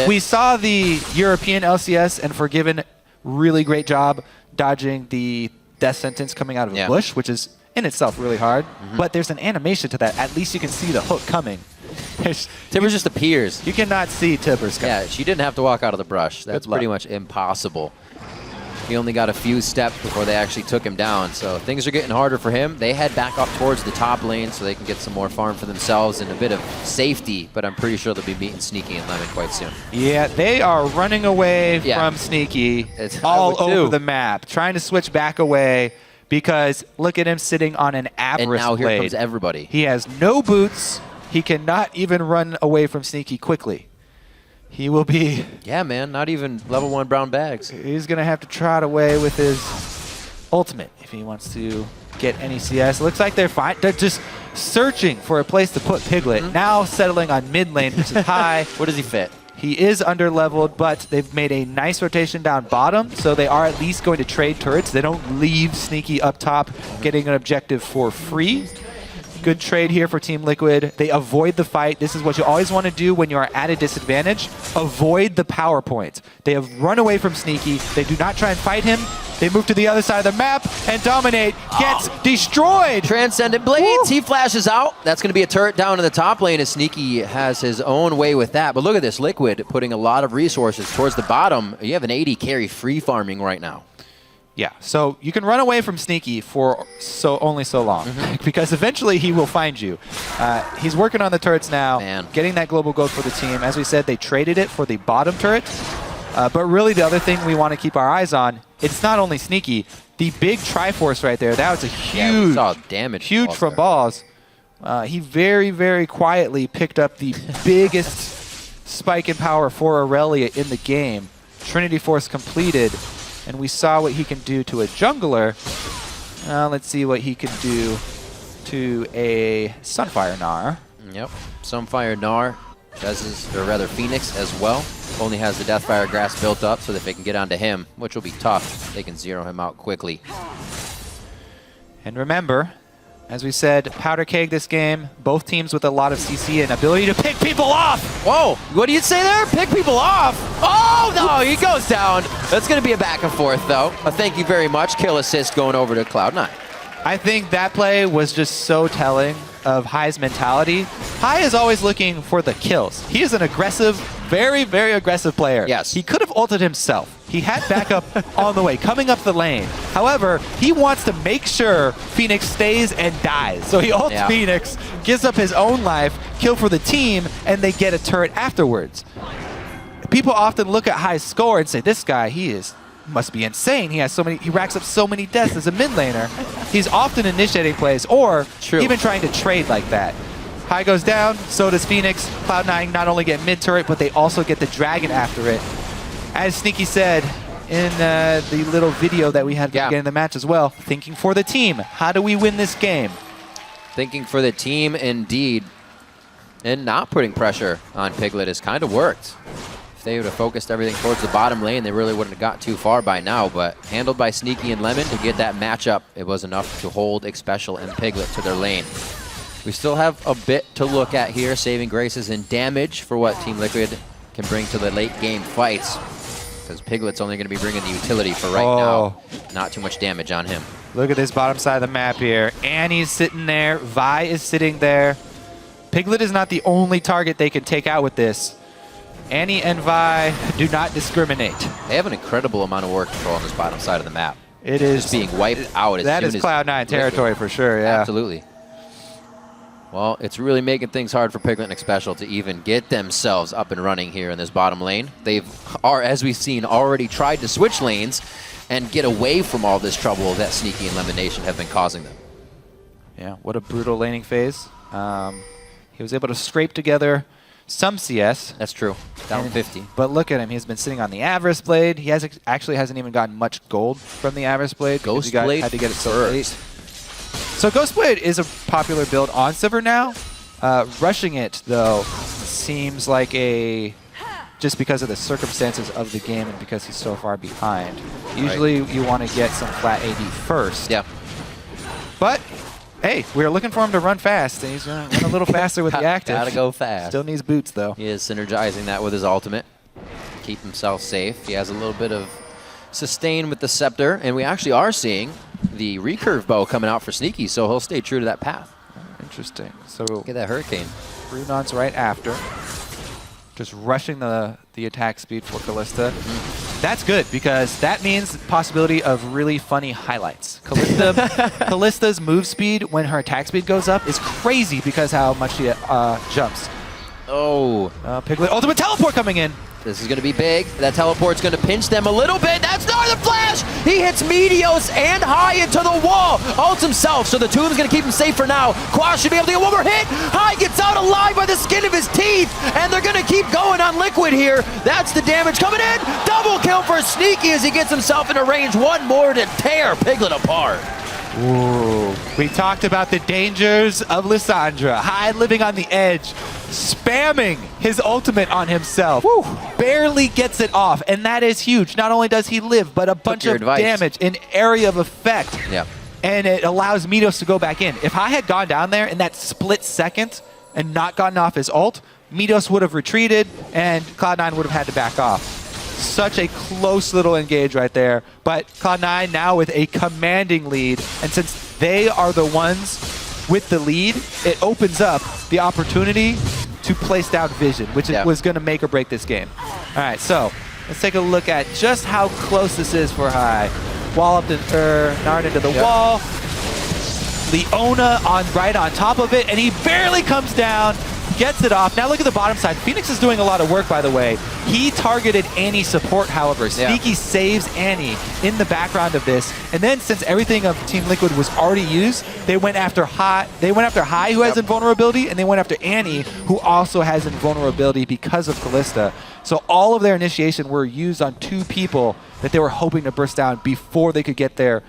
we saw the European LCS and Forgiven really great job dodging the death sentence coming out of a bush, which is in itself really hard. But there's an animation to that. At least you can see the hook coming. Tibbers just appears. You cannot see Tibbers coming. Yeah, she didn't have to walk out of the brush. That's pretty much impossible. He only got a few steps before they actually took him down. So things are getting harder for him. They head back up towards the top lane so they can get some more farm for themselves and a bit of safety. But I'm pretty sure they'll be meeting Sneaky and Lemon quite soon. Yeah, they are running away from Sneaky all over the map, trying to switch back away because look at him sitting on an Avarice And now blade. here comes everybody. He has no boots. He cannot even run away from Sneaky quickly. He will be... Yeah, man, not even level 1 brown bags. He's going to have to trot away with his ultimate if he wants to get any CS. Looks like they're fine. They're just searching for a place to put Piglet. Now settling on mid lane, which is high. Where does he fit? He is under-leveled, but they've made a nice rotation down bottom, so they are at least going to trade turrets. They don't leave Sneaky up top getting an objective for free. Good trade here for Team Liquid. They avoid the fight. This is what you always want to do when you are at a disadvantage. Avoid the power point. They have run away from Sneaky. They do not try and fight him. They move to the other side of the map, and Dominate gets destroyed. Transcendent Blades. He flashes out. That's going to be a turret down in the top lane as Sneaky has his own way with that. But look at this. Liquid putting a lot of resources towards the bottom. You have an 80 carry free farming right now. Yeah, so you can run away from Sneaky for only so long because eventually he will find you. He's working on the turrets now, getting that global gold for the team. As we said, they traded it for the bottom turret. But really the other thing we want to keep our eyes on, it's not only Sneaky. The big Triforce right there, that was a huge, we saw damage huge from balls. He very, very quietly picked up the biggest spike in power for Aurelia in the game. Trinity Force completed. And we saw what he can do to a jungler. Let's see what he can do to a Sunfire Gnar. Yep, Sunfire Gnar or rather Phoenix as well. Only has the Deathfire Grass built up so that they can get onto him, which will be tough. They can zero him out quickly. And remember, as we said, Powder Keg this game, both teams with a lot of CC and ability to pick people off. Whoa, what do you say there? Pick people off. Oh, no, he goes down. That's going to be a back and forth, though. Thank you very much. Kill assist going over to Cloud9. I think that play was just so telling of Hai's mentality. Hai is always looking for the kills. He is an aggressive, very, very aggressive player. Yes. He could have ulted himself. He had backup on the way, coming up the lane. However, he wants to make sure Phoenix stays and dies. So he ults Phoenix, gives up his own life, kill for the team, and they get a turret afterwards. People often look at Hai's score and say, this guy, must be insane. He racks up so many deaths as a mid laner. He's often initiating plays or even trying to trade like that. Hai goes down, so does Phoenix. Cloud9 not only get mid turret, but they also get the dragon after it. As Sneaky said in the little video that we had at the beginning of the match as well, thinking for the team. How do we win this game? Thinking for the team, indeed. And not putting pressure on Piglet has kind of worked. If they would have focused everything towards the bottom lane, they really wouldn't have got too far by now. But handled by Sneaky and Lemon to get that matchup, it was enough to hold Xpecial and Piglet to their lane. We still have a bit to look at here, saving graces and damage for what Team Liquid can bring to the late game fights. Because Piglet's only going to be bringing the utility for right now. Not too much damage on him. Look at this bottom side of the map here. Annie's sitting there. Vi is sitting there. Piglet is not the only target they can take out with this. Annie and Vi do not discriminate. They have an incredible amount of work control on this bottom side of the map. It is Just being wiped out as that soon is as Cloud9 territory for sure, yeah. Absolutely. Well, it's really making things hard for Piglet and Special to even get themselves up and running here in this bottom lane. As we've seen, already tried to switch lanes and get away from all this trouble that Sneaky and Lemonation have been causing them. Yeah, what a brutal laning phase. He was able to scrape together some CS. That's true. Down 50. But look at him. He's been sitting on the Avarice Blade. He actually hasn't even gotten much gold from the Avarice Blade. Ghost Blade Blade had to get it so late. So Ghost Blade is a popular build on Silver now. Rushing it, though, seems like just because of the circumstances of the game and because he's so far behind. Usually you want to get some flat AD first. Yeah. But, hey, we're looking for him to run fast, and he's going to run a little faster with the active. Gotta go fast. Still needs boots, though. He is synergizing that with his ultimate. Keep himself safe. He has a little bit of sustain with the Scepter, and we actually are seeing the recurve bow coming out for Sneaky, so he'll stay true to that path. Interesting. So Look at that Hurricane. Runon's right after. Just rushing the attack speed for Kalista. That's good, because that means possibility of really funny highlights. Kalista's move speed when her attack speed goes up is crazy because how much she jumps. Oh. Piglet ultimate teleport coming in. This is going to be big. That teleport's going to pinch them a little bit. That's Northern Flash! He hits Meteos and High into the wall. Ults himself, so the Tomb's going to keep him safe for now. Quash should be able to get one more hit. High gets out alive by the skin of his teeth, and they're going to keep going on Liquid here. That's the damage coming in. Double kill for Sneaky as he gets himself into range. One more to tear Piglet apart. Ooh. We talked about the dangers of Lissandra. High living on the edge, spamming his ultimate on himself. Woo. Barely gets it off, and that is huge. Not only does he live, but a bunch of damage in area of effect. Yep. And it allows Meteos to go back in. If High had gone down there in that split second and not gotten off his ult, Meteos would have retreated, and Cloud9 would have had to back off. Such a close little engage right there. But Cloud9 now with a commanding lead, and since they are the ones with the lead, it opens up the opportunity to place down Vision, which was going to make or break this game. All right, so let's take a look at just how close this is for High. Walloped Nard into the wall. Leona right on top of it, and he barely comes down. Gets it off. Now look at the bottom side. Phoenix is doing a lot of work, by the way. He targeted Annie's support, however. Sneaky saves Annie in the background of this. And then since everything of Team Liquid was already used, they went after High, who has invulnerability, and they went after Annie, who also has invulnerability because of Kalista. So all of their initiation were used on two people that they were hoping to burst down before they could get their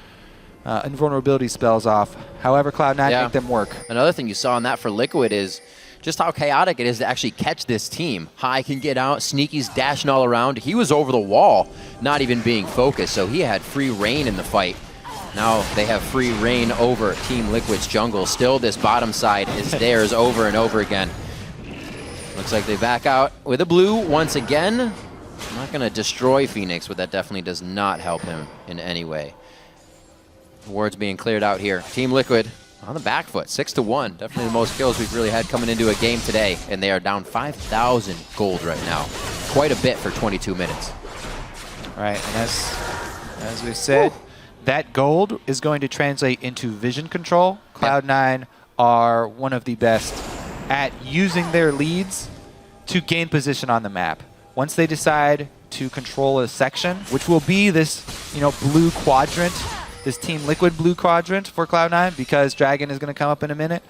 invulnerability spells off. However, Cloud9 make them work. Another thing you saw in that for Liquid is just how chaotic it is to actually catch this team. High can get out, Sneaky's dashing all around. He was over the wall, not even being focused, so he had free reign in the fight. Now they have free reign over Team Liquid's jungle. Still, this bottom side is theirs over and over again. Looks like they back out with a blue once again. I'm not going to destroy Phoenix, but that definitely does not help him in any way. Wards being cleared out here. Team Liquid on the back foot, 6-1. Definitely the most kills we've really had coming into a game today, and they are down 5,000 gold right now. Quite a bit for 22 minutes. All right, and as we said, that gold is going to translate into vision control. Cloud9 are one of the best at using their leads to gain position on the map. Once they decide to control a section, which will be this, blue quadrant, this Team Liquid blue quadrant for Cloud9, because Dragon is going to come up in a minute.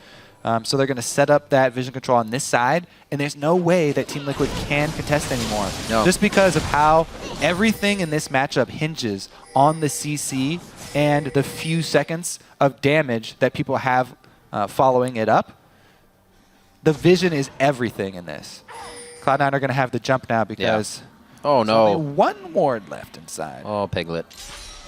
So they're going to set up that vision control on this side, and there's no way that Team Liquid can contest anymore. No. Just because of how everything in this matchup hinges on the CC and the few seconds of damage that people have following it up. The vision is everything in this. Cloud9 are going to have the jump now because there's only one ward left inside. Oh, Piglet.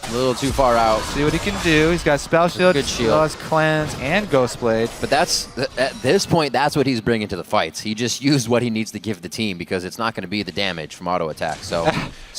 A little too far out. See what he can do. He's got Spell Shield, good shield, Cleanse, and Ghost Blade. But at this point, that's what he's bringing to the fights. He just used what he needs to give the team because it's not going to be the damage from auto attack. So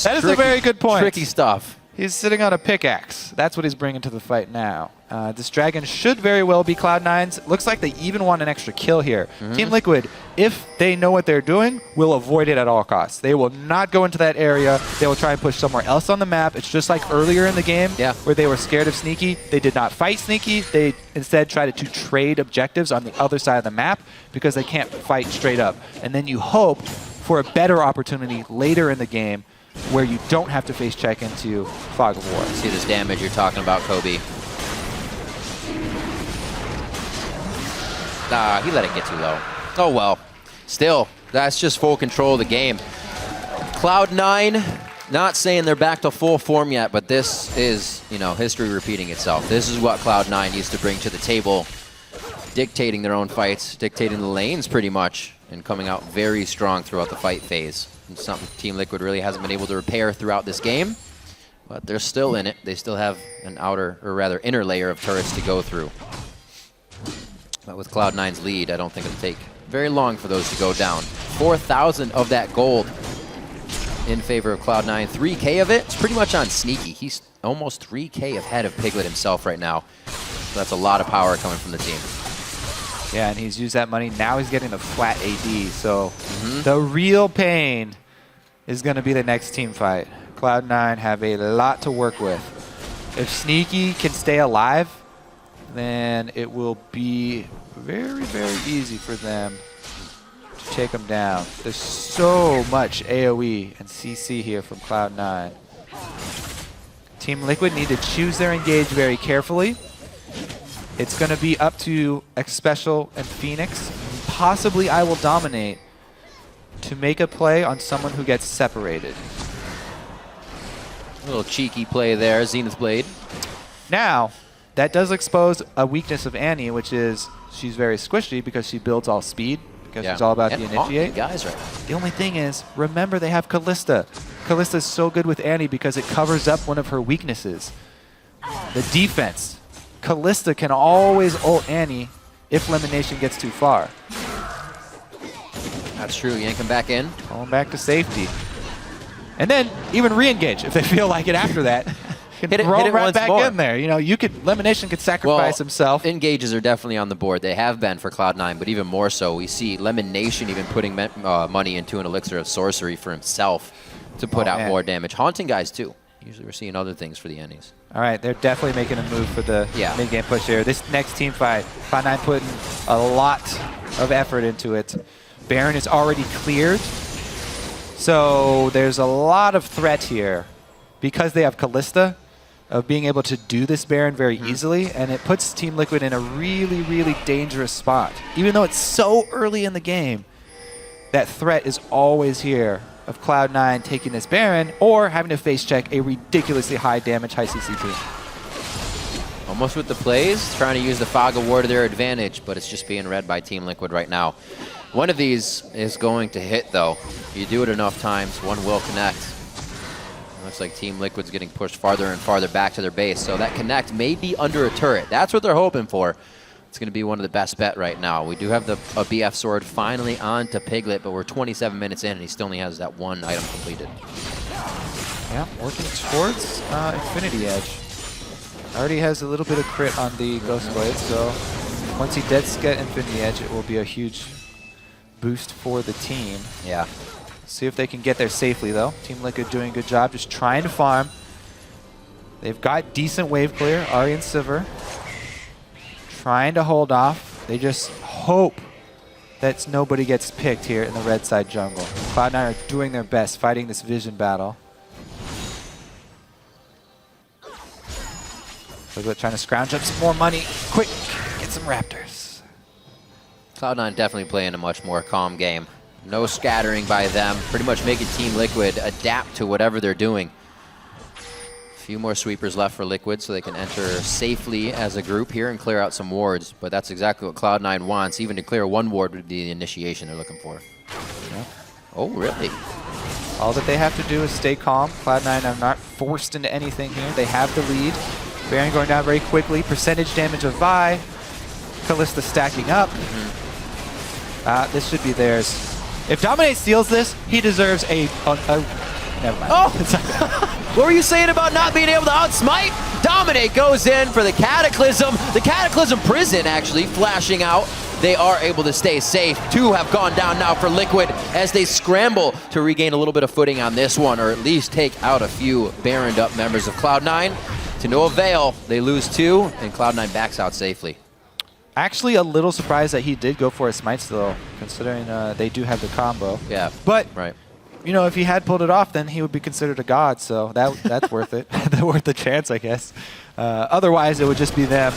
that is a very good point. Tricky stuff. He's sitting on a pickaxe. That's what he's bringing to the fight now. This dragon should very well be Cloud9's. Looks like they even want an extra kill here. Team Liquid, if they know what they're doing, will avoid it at all costs. They will not go into that area. They will try and push somewhere else on the map. It's just like earlier in the game where they were scared of Sneaky. They did not fight Sneaky. They instead tried to trade objectives on the other side of the map because they can't fight straight up. And then you hope for a better opportunity later in the game where you don't have to face check into Fog of War. See this damage you're talking about, Kobe. Nah, he let it get too low. Oh well. Still, that's just full control of the game. Cloud9, not saying they're back to full form yet, but this is, you know, history repeating itself. This is what Cloud9 used to bring to the table, dictating their own fights, dictating the lanes pretty much, and coming out very strong throughout the fight phase. And something Team Liquid really hasn't been able to repair throughout this game, but they're still in it. They still have an outer, or rather inner layer of turrets to go through. But with Cloud9's lead, I don't think it'll take very long for those to go down. 4,000 of that gold in favor of Cloud9. 3K of it, it's pretty much on Sneaky. He's almost 3K ahead of Piglet himself right now. So that's a lot of power coming from the team. Yeah, and he's used that money. Now he's getting the flat AD. So the real pain is going to be the next team fight. Cloud9 have a lot to work with. If Sneaky can stay alive, then it will be very, very easy for them to take them down. There's so much AoE and CC here from Cloud9. Team Liquid need to choose their engage very carefully. It's going to be up to X Special and Phoenix. Possibly I will dominate to make a play on someone who gets separated. A little cheeky play there, Zenith Blade. Now, that does expose a weakness of Annie, which is she's very squishy because she builds all speed, because she's all about the initiate. Guys, right. The only thing is, remember they have Callista. Callista is so good with Annie because it covers up one of her weaknesses. The defense. Callista can always ult Annie if Elimination gets too far. That's true, yank him back in. Going back to safety. And then even re-engage if they feel like it after that. Hit it right once back more. in there. You know, Elimination could sacrifice himself. Engages are definitely on the board. They have been for Cloud9, but even more so, we see Elimination even putting money into an elixir of sorcery for himself to put out more damage. Haunting guys too. Usually we're seeing other things for the Ennies. All right, they're definitely making a move for the mid-game push here. This next team fight, Cloud9 putting a lot of effort into it. Baron is already cleared, so there's a lot of threat here because they have Callista of being able to do this Baron very easily, and it puts Team Liquid in a really, really dangerous spot. Even though it's so early in the game, that threat is always here of Cloud9 taking this Baron or having to face check a ridiculously high damage, high CC team. Almost with the plays, trying to use the Fog of War to their advantage, but it's just being read by Team Liquid right now. One of these is going to hit, though. You do it enough times, one will connect. Looks like Team Liquid's getting pushed farther and farther back to their base, so that connect may be under a turret. That's what they're hoping for. It's going to be one of the best bet right now. We do have a BF sword finally on to Piglet, but we're 27 minutes in, and he still only has that one item completed. Yeah, working towards Infinity Edge. Already has a little bit of crit on the Ghost Blade, so once he does get Infinity Edge, it will be a huge boost for the team. Yeah. See if they can get there safely, though. Team Liquid doing a good job, just trying to farm. They've got decent wave clear. Ahri and Sivir trying to hold off. They just hope that nobody gets picked here in the red side jungle. Cloud9 are doing their best fighting this vision battle. Piglet trying to scrounge up some more money. Quick, get some Raptors. Cloud9 definitely playing a much more calm game. No scattering by them, pretty much making Team Liquid adapt to whatever they're doing. A few more sweepers left for Liquid so they can enter safely as a group here and clear out some wards, but that's exactly what Cloud9 wants. Even to clear one ward would be the initiation they're looking for. Yeah. Oh, really? All that they have to do is stay calm. Cloud9 are not forced into anything here. They have the lead. Baron going down very quickly. Percentage damage of Vi. Callista stacking up. This should be theirs. If Dominate steals this, he deserves a never mind. Oh! What were you saying about not being able to outsmite? Dominate goes in for the Cataclysm. The Cataclysm Prison actually flashing out. They are able to stay safe. 2 have gone down now for Liquid as they scramble to regain a little bit of footing on this one, or at least take out a few Baroned up members of Cloud9. To no avail, they lose 2, and Cloud9 backs out safely. Actually, a little surprised that he did go for a smite still, considering they do have the combo. Yeah, but right. You know, if he had pulled it off, then he would be considered a god. So that's worth it. That's worth the chance, I guess. Otherwise, it would just be them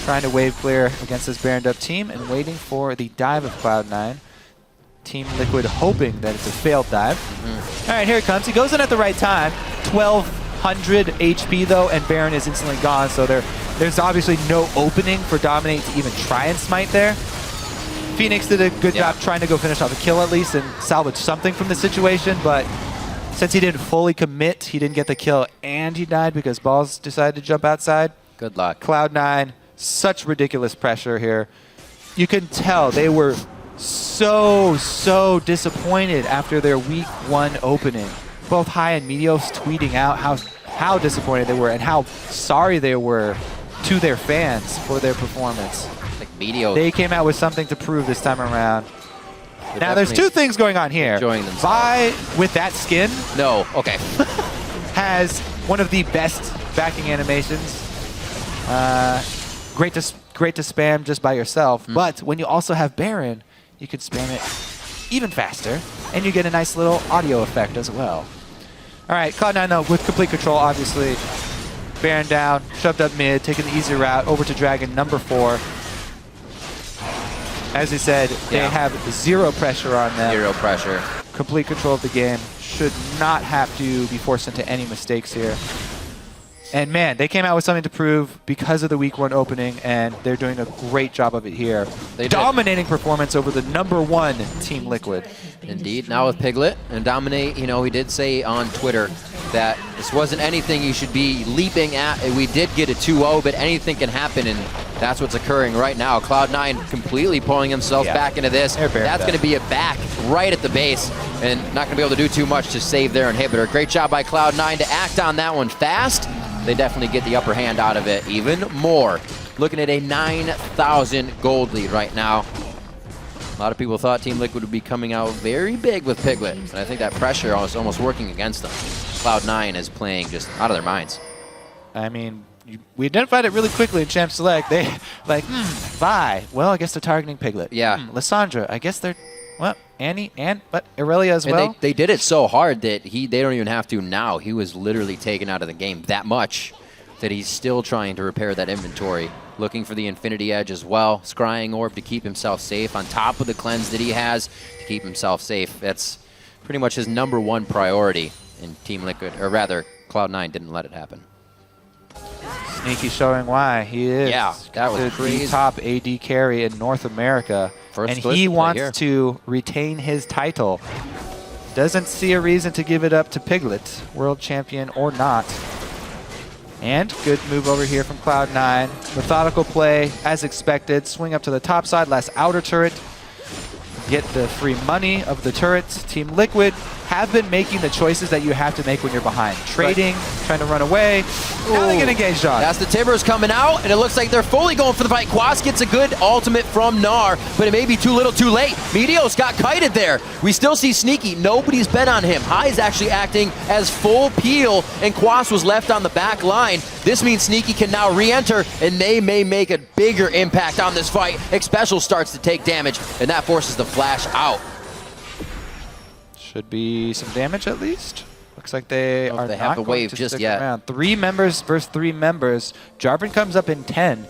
trying to wave clear against this Baroned up team and waiting for the dive of Cloud9. Team Liquid hoping that it's a failed dive. All right, here it comes. He goes in at the right time. 1,200 HP though, and Baron is instantly gone. So there's obviously no opening for Dominate to even try and smite there. Phoenix did a good job trying to go finish off a kill at least and salvage something from the situation, but since he didn't fully commit, he didn't get the kill and he died because Balls decided to jump outside. Good luck. Cloud9, such ridiculous pressure here. You can tell they were so disappointed after their week 1 opening. Both High and Meteos tweeting out how disappointed they were and how sorry they were to their fans for their performance. They came out with something to prove this time around. Now, there's 2 things going on here. Vi, with that skin, has one of the best backing animations. Great to spam just by yourself. But when you also have Baron, you can spam it even faster, and you get a nice little audio effect as well. All right, Cloud9 though with complete control, obviously. Baron down, shoved up mid, taking the easy route over to Dragon number 4. As he said, they have 0 pressure on them. 0 pressure. Complete control of the game. Should not have to be forced into any mistakes here. And man, they came out with something to prove because of the week 1 opening, and they're doing a great job of it here. Dominating performance over the number 1 Team Liquid. Indeed, now with Piglet. And Dominate, you know, he did say on Twitter that this wasn't anything you should be leaping at. We did get a 2-0, but anything can happen, and that's what's occurring right now. Cloud9 completely pulling themselves back into this. That's going to be a back right at the base, and not going to be able to do too much to save their inhibitor. Great job by Cloud9 to act on that one fast. They definitely get the upper hand out of it even more. Looking at a 9,000 gold lead right now. A lot of people thought Team Liquid would be coming out very big with Piglet, and I think that pressure was almost working against them. Cloud9 is playing just out of their minds. I mean, we identified it really quickly in Champ Select. They like, Vi. Well, I guess they're targeting Piglet. Yeah. Lissandra. I guess they're, well, Annie and but Irelia as well. And they did it so hard that they don't even have to now. He was literally taken out of the game that much that he's still trying to repair that inventory. Looking for the Infinity Edge as well. Scrying Orb to keep himself safe on top of the cleanse that he has to keep himself safe. That's pretty much his number 1 priority in Team Liquid, or rather, Cloud9 didn't let it happen. Sneaky showing why he is that was crazy. The top AD carry in North America, and he wants to retain his title. Doesn't see a reason to give it up to Piglet, world champion or not. And good move over here from Cloud9. Methodical play, as expected. Swing up to the top side, last outer turret. Get the free money of the turrets. Team Liquid have been making the choices that you have to make when you're behind. Trading, trying to run away. Now they get engaged on. That's the Timbers coming out, and it looks like they're fully going for the fight. Quas gets a good ultimate from Gnar, but it may be too little too late. Meteos got kited there. We still see Sneaky. Nobody's bet on him. High is actually acting as full peel, and Quas was left on the back line. This means Sneaky can now re-enter, and they may make a bigger impact on this fight. Xpecial starts to take damage, and that forces the flash out. Should be some damage at least. Looks like they are they not have the going wave to just stick yet. around. 3 members versus 3 members. Jarvan comes up in 10.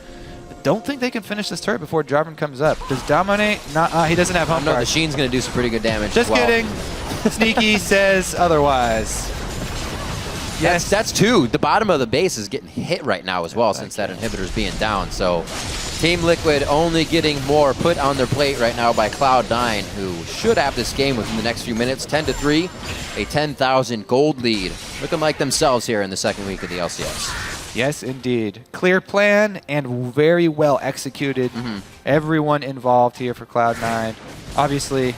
Don't think they can finish this turret before Jarvan comes up. Does Dominate? Not. He doesn't have home guard. The Sheen's going to do some pretty good damage. Just kidding. Sneaky says otherwise. Yes, that's 2. The bottom of the base is getting hit right now as well, since that inhibitor's being down. So Team Liquid only getting more put on their plate right now by Cloud9, who should have this game within the next few minutes. 10-3, a 10,000 gold lead. Looking like themselves here in the second week of the LCS. Yes, indeed. Clear plan and very well executed. Everyone involved here for Cloud9. Obviously,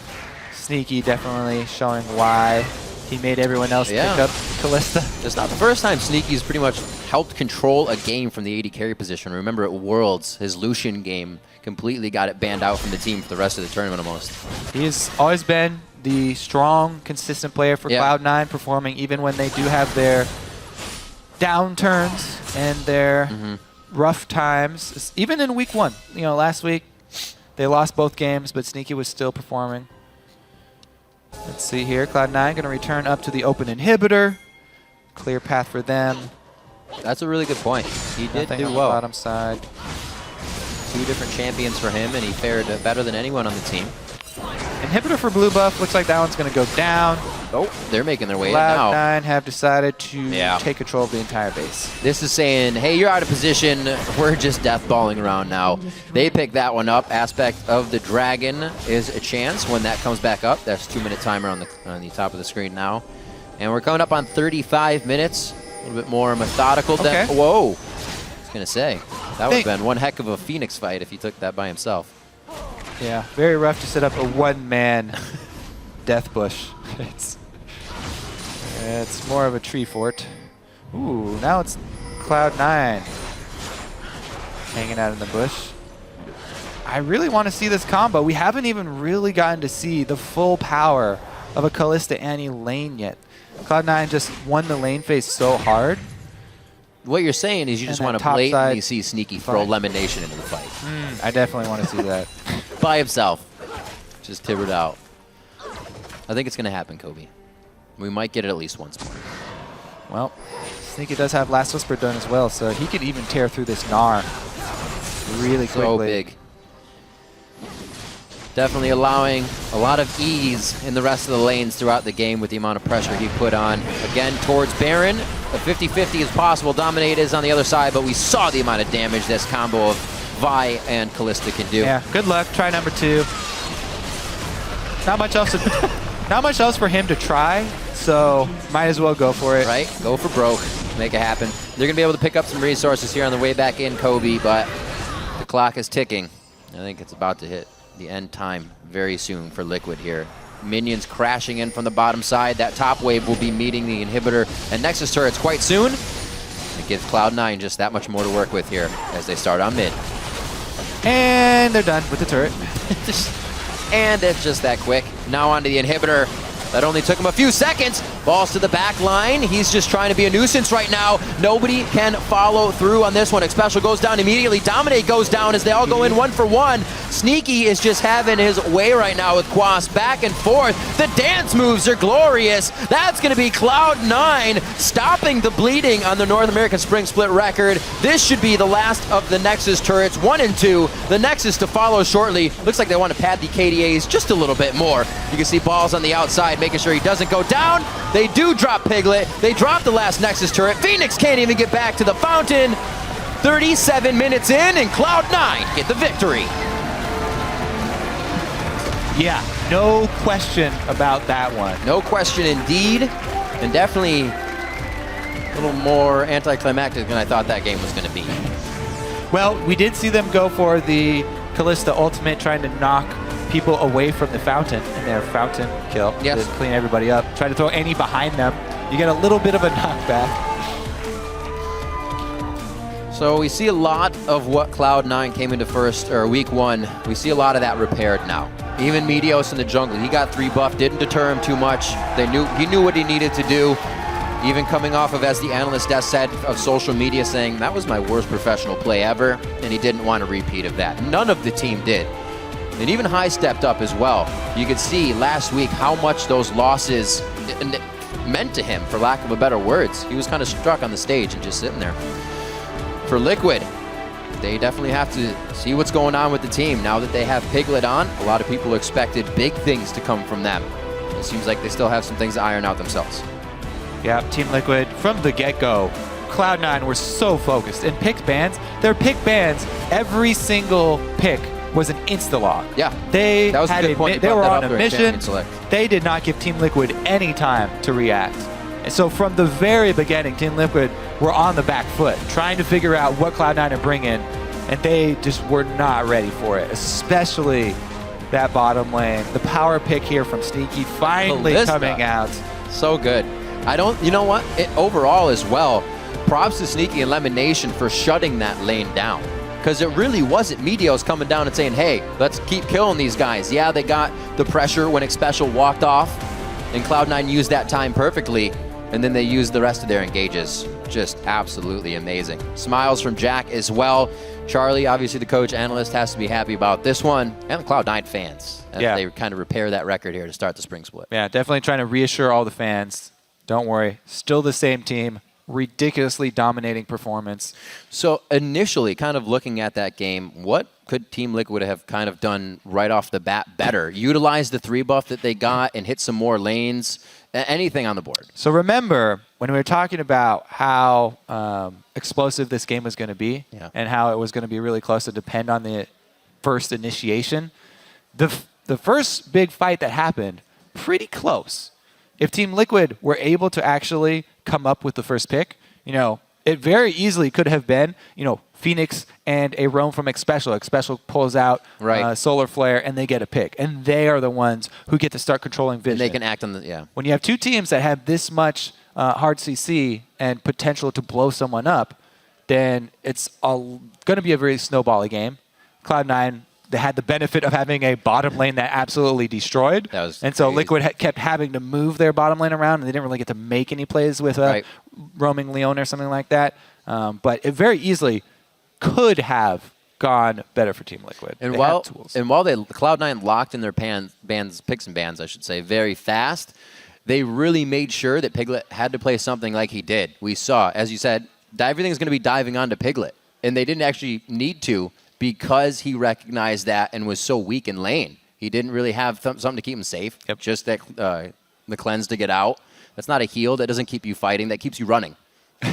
Sneaky definitely showing why He made everyone else pick up Kalista. It's not the first time Sneaky's pretty much helped control a game from the AD carry position. Remember at Worlds, his Lucian game completely got it banned out from the team for the rest of the tournament almost. He has always been the strong, consistent player for Cloud9, performing even when they do have their downturns and their rough times. Even in week 1, you know, last week they lost both games, but Sneaky was still performing. Let's see here, Cloud9 going to return up to the open inhibitor. Clear path for them. That's a really good point. He did Nothing do on well. The bottom side. 2 different champions for him, and he fared better than anyone on the team. Inhibitor for blue buff, looks like that one's going to go down. Oh, they're making their way in now. Cloud9 have decided to take control of the entire base. This is saying, hey, you're out of position. We're just deathballing around now. They pick that one up. Aspect of the Dragon is a chance when that comes back up. That's 2-minute timer on the top of the screen now. And we're coming up on 35 minutes. A little bit more methodical. Whoa. I was going to say, that would have been one heck of a Phoenix fight if he took that by himself. Yeah, very rough to set up a one-man death bush. It's more of a tree fort. Ooh, now it's Cloud9 hanging out in the bush. I really want to see this combo. We haven't even really gotten to see the full power of a Kalista Annie lane yet. Cloud9 just won the lane phase so hard. What you're saying is you just want to blatantly see Sneaky throw Lemonation into the fight. I definitely want to see that. By himself. Just tibbered out. I think it's going to happen, Kobe. We might get it at least once more. Well, Sneaky does have Last Whisper done as well, so he could even tear through this Gnar really quickly. So big. Definitely allowing a lot of ease in the rest of the lanes throughout the game with the amount of pressure he put on. Again, towards Baron. A 50-50 is possible. Dominate is on the other side, but we saw the amount of damage this combo of Vi and Kalista can do. Yeah, good luck. Try number 2. Not much else. Not much else for him to try, so might as well go for it. Right? Go for broke. Make it happen. They're going to be able to pick up some resources here on the way back in, Kobe, but the clock is ticking. I think it's about to hit the end time very soon for Liquid here. Minions crashing in from the bottom side. That top wave will be meeting the inhibitor and Nexus turrets quite soon. It gives Cloud9 just that much more to work with here as they start on mid. And they're done with the turret. And it's just that quick. Now onto the inhibitor. That only took him a few seconds. Balls to the back line. He's just trying to be a nuisance right now. Nobody can follow through on this one. Xpecial goes down immediately. Dominate goes down as they all go in 1-for-1. Sneaky is just having his way right now with Quas back and forth. The dance moves are glorious. That's going to be Cloud9 stopping the bleeding on the North American Spring Split record. This should be the last of the Nexus turrets, 1 and 2. The Nexus to follow shortly. Looks like they want to pad the KDAs just a little bit more. You can see balls on the outside making sure he doesn't go down. They do drop Piglet. They drop the last Nexus turret. Phoenix can't even get back to the fountain. 37 minutes in, and Cloud9 get the victory. Yeah, no question about that one. No question indeed, and definitely a little more anticlimactic than I thought that game was going to be. Well, we did see them go for the Kalista ultimate, trying to knock people away from the fountain in their fountain kill. Yes. To clean everybody up. Try to throw Annie behind them. You get a little bit of a knockback. So we see a lot of what Cloud9 came into week 1. We see a lot of that repaired now. Even Meteos in the jungle, he got 3 buff, didn't deter him too much. He knew what he needed to do. Even coming off of, as the analyst Des said, of social media saying, that was my worst professional play ever, and he didn't want a repeat of that. None of the team did. And even High stepped up as well. You could see last week how much those losses meant to him, for lack of a better words. He was kind of struck on the stage and just sitting there. For Liquid, they definitely have to see what's going on with the team. Now that they have Piglet on, a lot of people expected big things to come from them. It seems like they still have some things to iron out themselves. Yeah, Team Liquid, from the get-go, Cloud9 were so focused. And picked bans, their pick bans, every single pick was an insta-log. Yeah, they that was a good point. They were on a mission. They did not give Team Liquid any time to react. And so from the very beginning, Team Liquid were on the back foot, trying to figure out what Cloud9 are bringing, and they just were not ready for it, especially that bottom lane. The power pick here from Sneaky finally coming out. So good. You know what? Overall as well, props to Sneaky and Lemon Nation for shutting that lane down. Because it really wasn't Meteos coming down and saying, hey, let's keep killing these guys. Yeah, they got the pressure when Xpecial walked off, and Cloud9 used that time perfectly, and then they used the rest of their engages. Just absolutely amazing. Smiles from Jack as well. Charlie, obviously the coach analyst, has to be happy about this one, and the Cloud9 fans as they kind of repair that record here to start the spring split. Yeah, definitely trying to reassure all the fans. Don't worry, still the same team. Ridiculously dominating performance. So initially, kind of looking at that game, what could Team Liquid have kind of done right off the bat better? Utilize the 3 buff that they got and hit some more lanes? Anything on the board? So remember, when we were talking about how explosive this game was going to be and how it was going to be really close to depend on the first initiation, the first big fight that happened, pretty close. If Team Liquid were able to actually come up with the first pick, it very easily could have been, Phoenix and a roam from Xpecial. Xpecial pulls out Solar Flare, and they get a pick. And they are the ones who get to start controlling vision. And they can act on the, When you have 2 teams that have this much hard CC and potential to blow someone up, then it's going to be a very snowbally game. Cloud9, they had the benefit of having a bottom lane that absolutely destroyed. And so Liquid kept having to move their bottom lane around, and they didn't really get to make any plays with roaming Leon or something like that. But it very easily could have gone better for Team Liquid. And while Cloud9 locked in their picks and bans, I should say, very fast, they really made sure that Piglet had to play something like he did. We saw, as you said, everything's going to be diving onto Piglet. And they didn't actually need to, because he recognized that and was so weak in lane. He didn't really have something to keep him safe. Just that the cleanse to get out. That's not a heal. That doesn't keep you fighting. That keeps you running.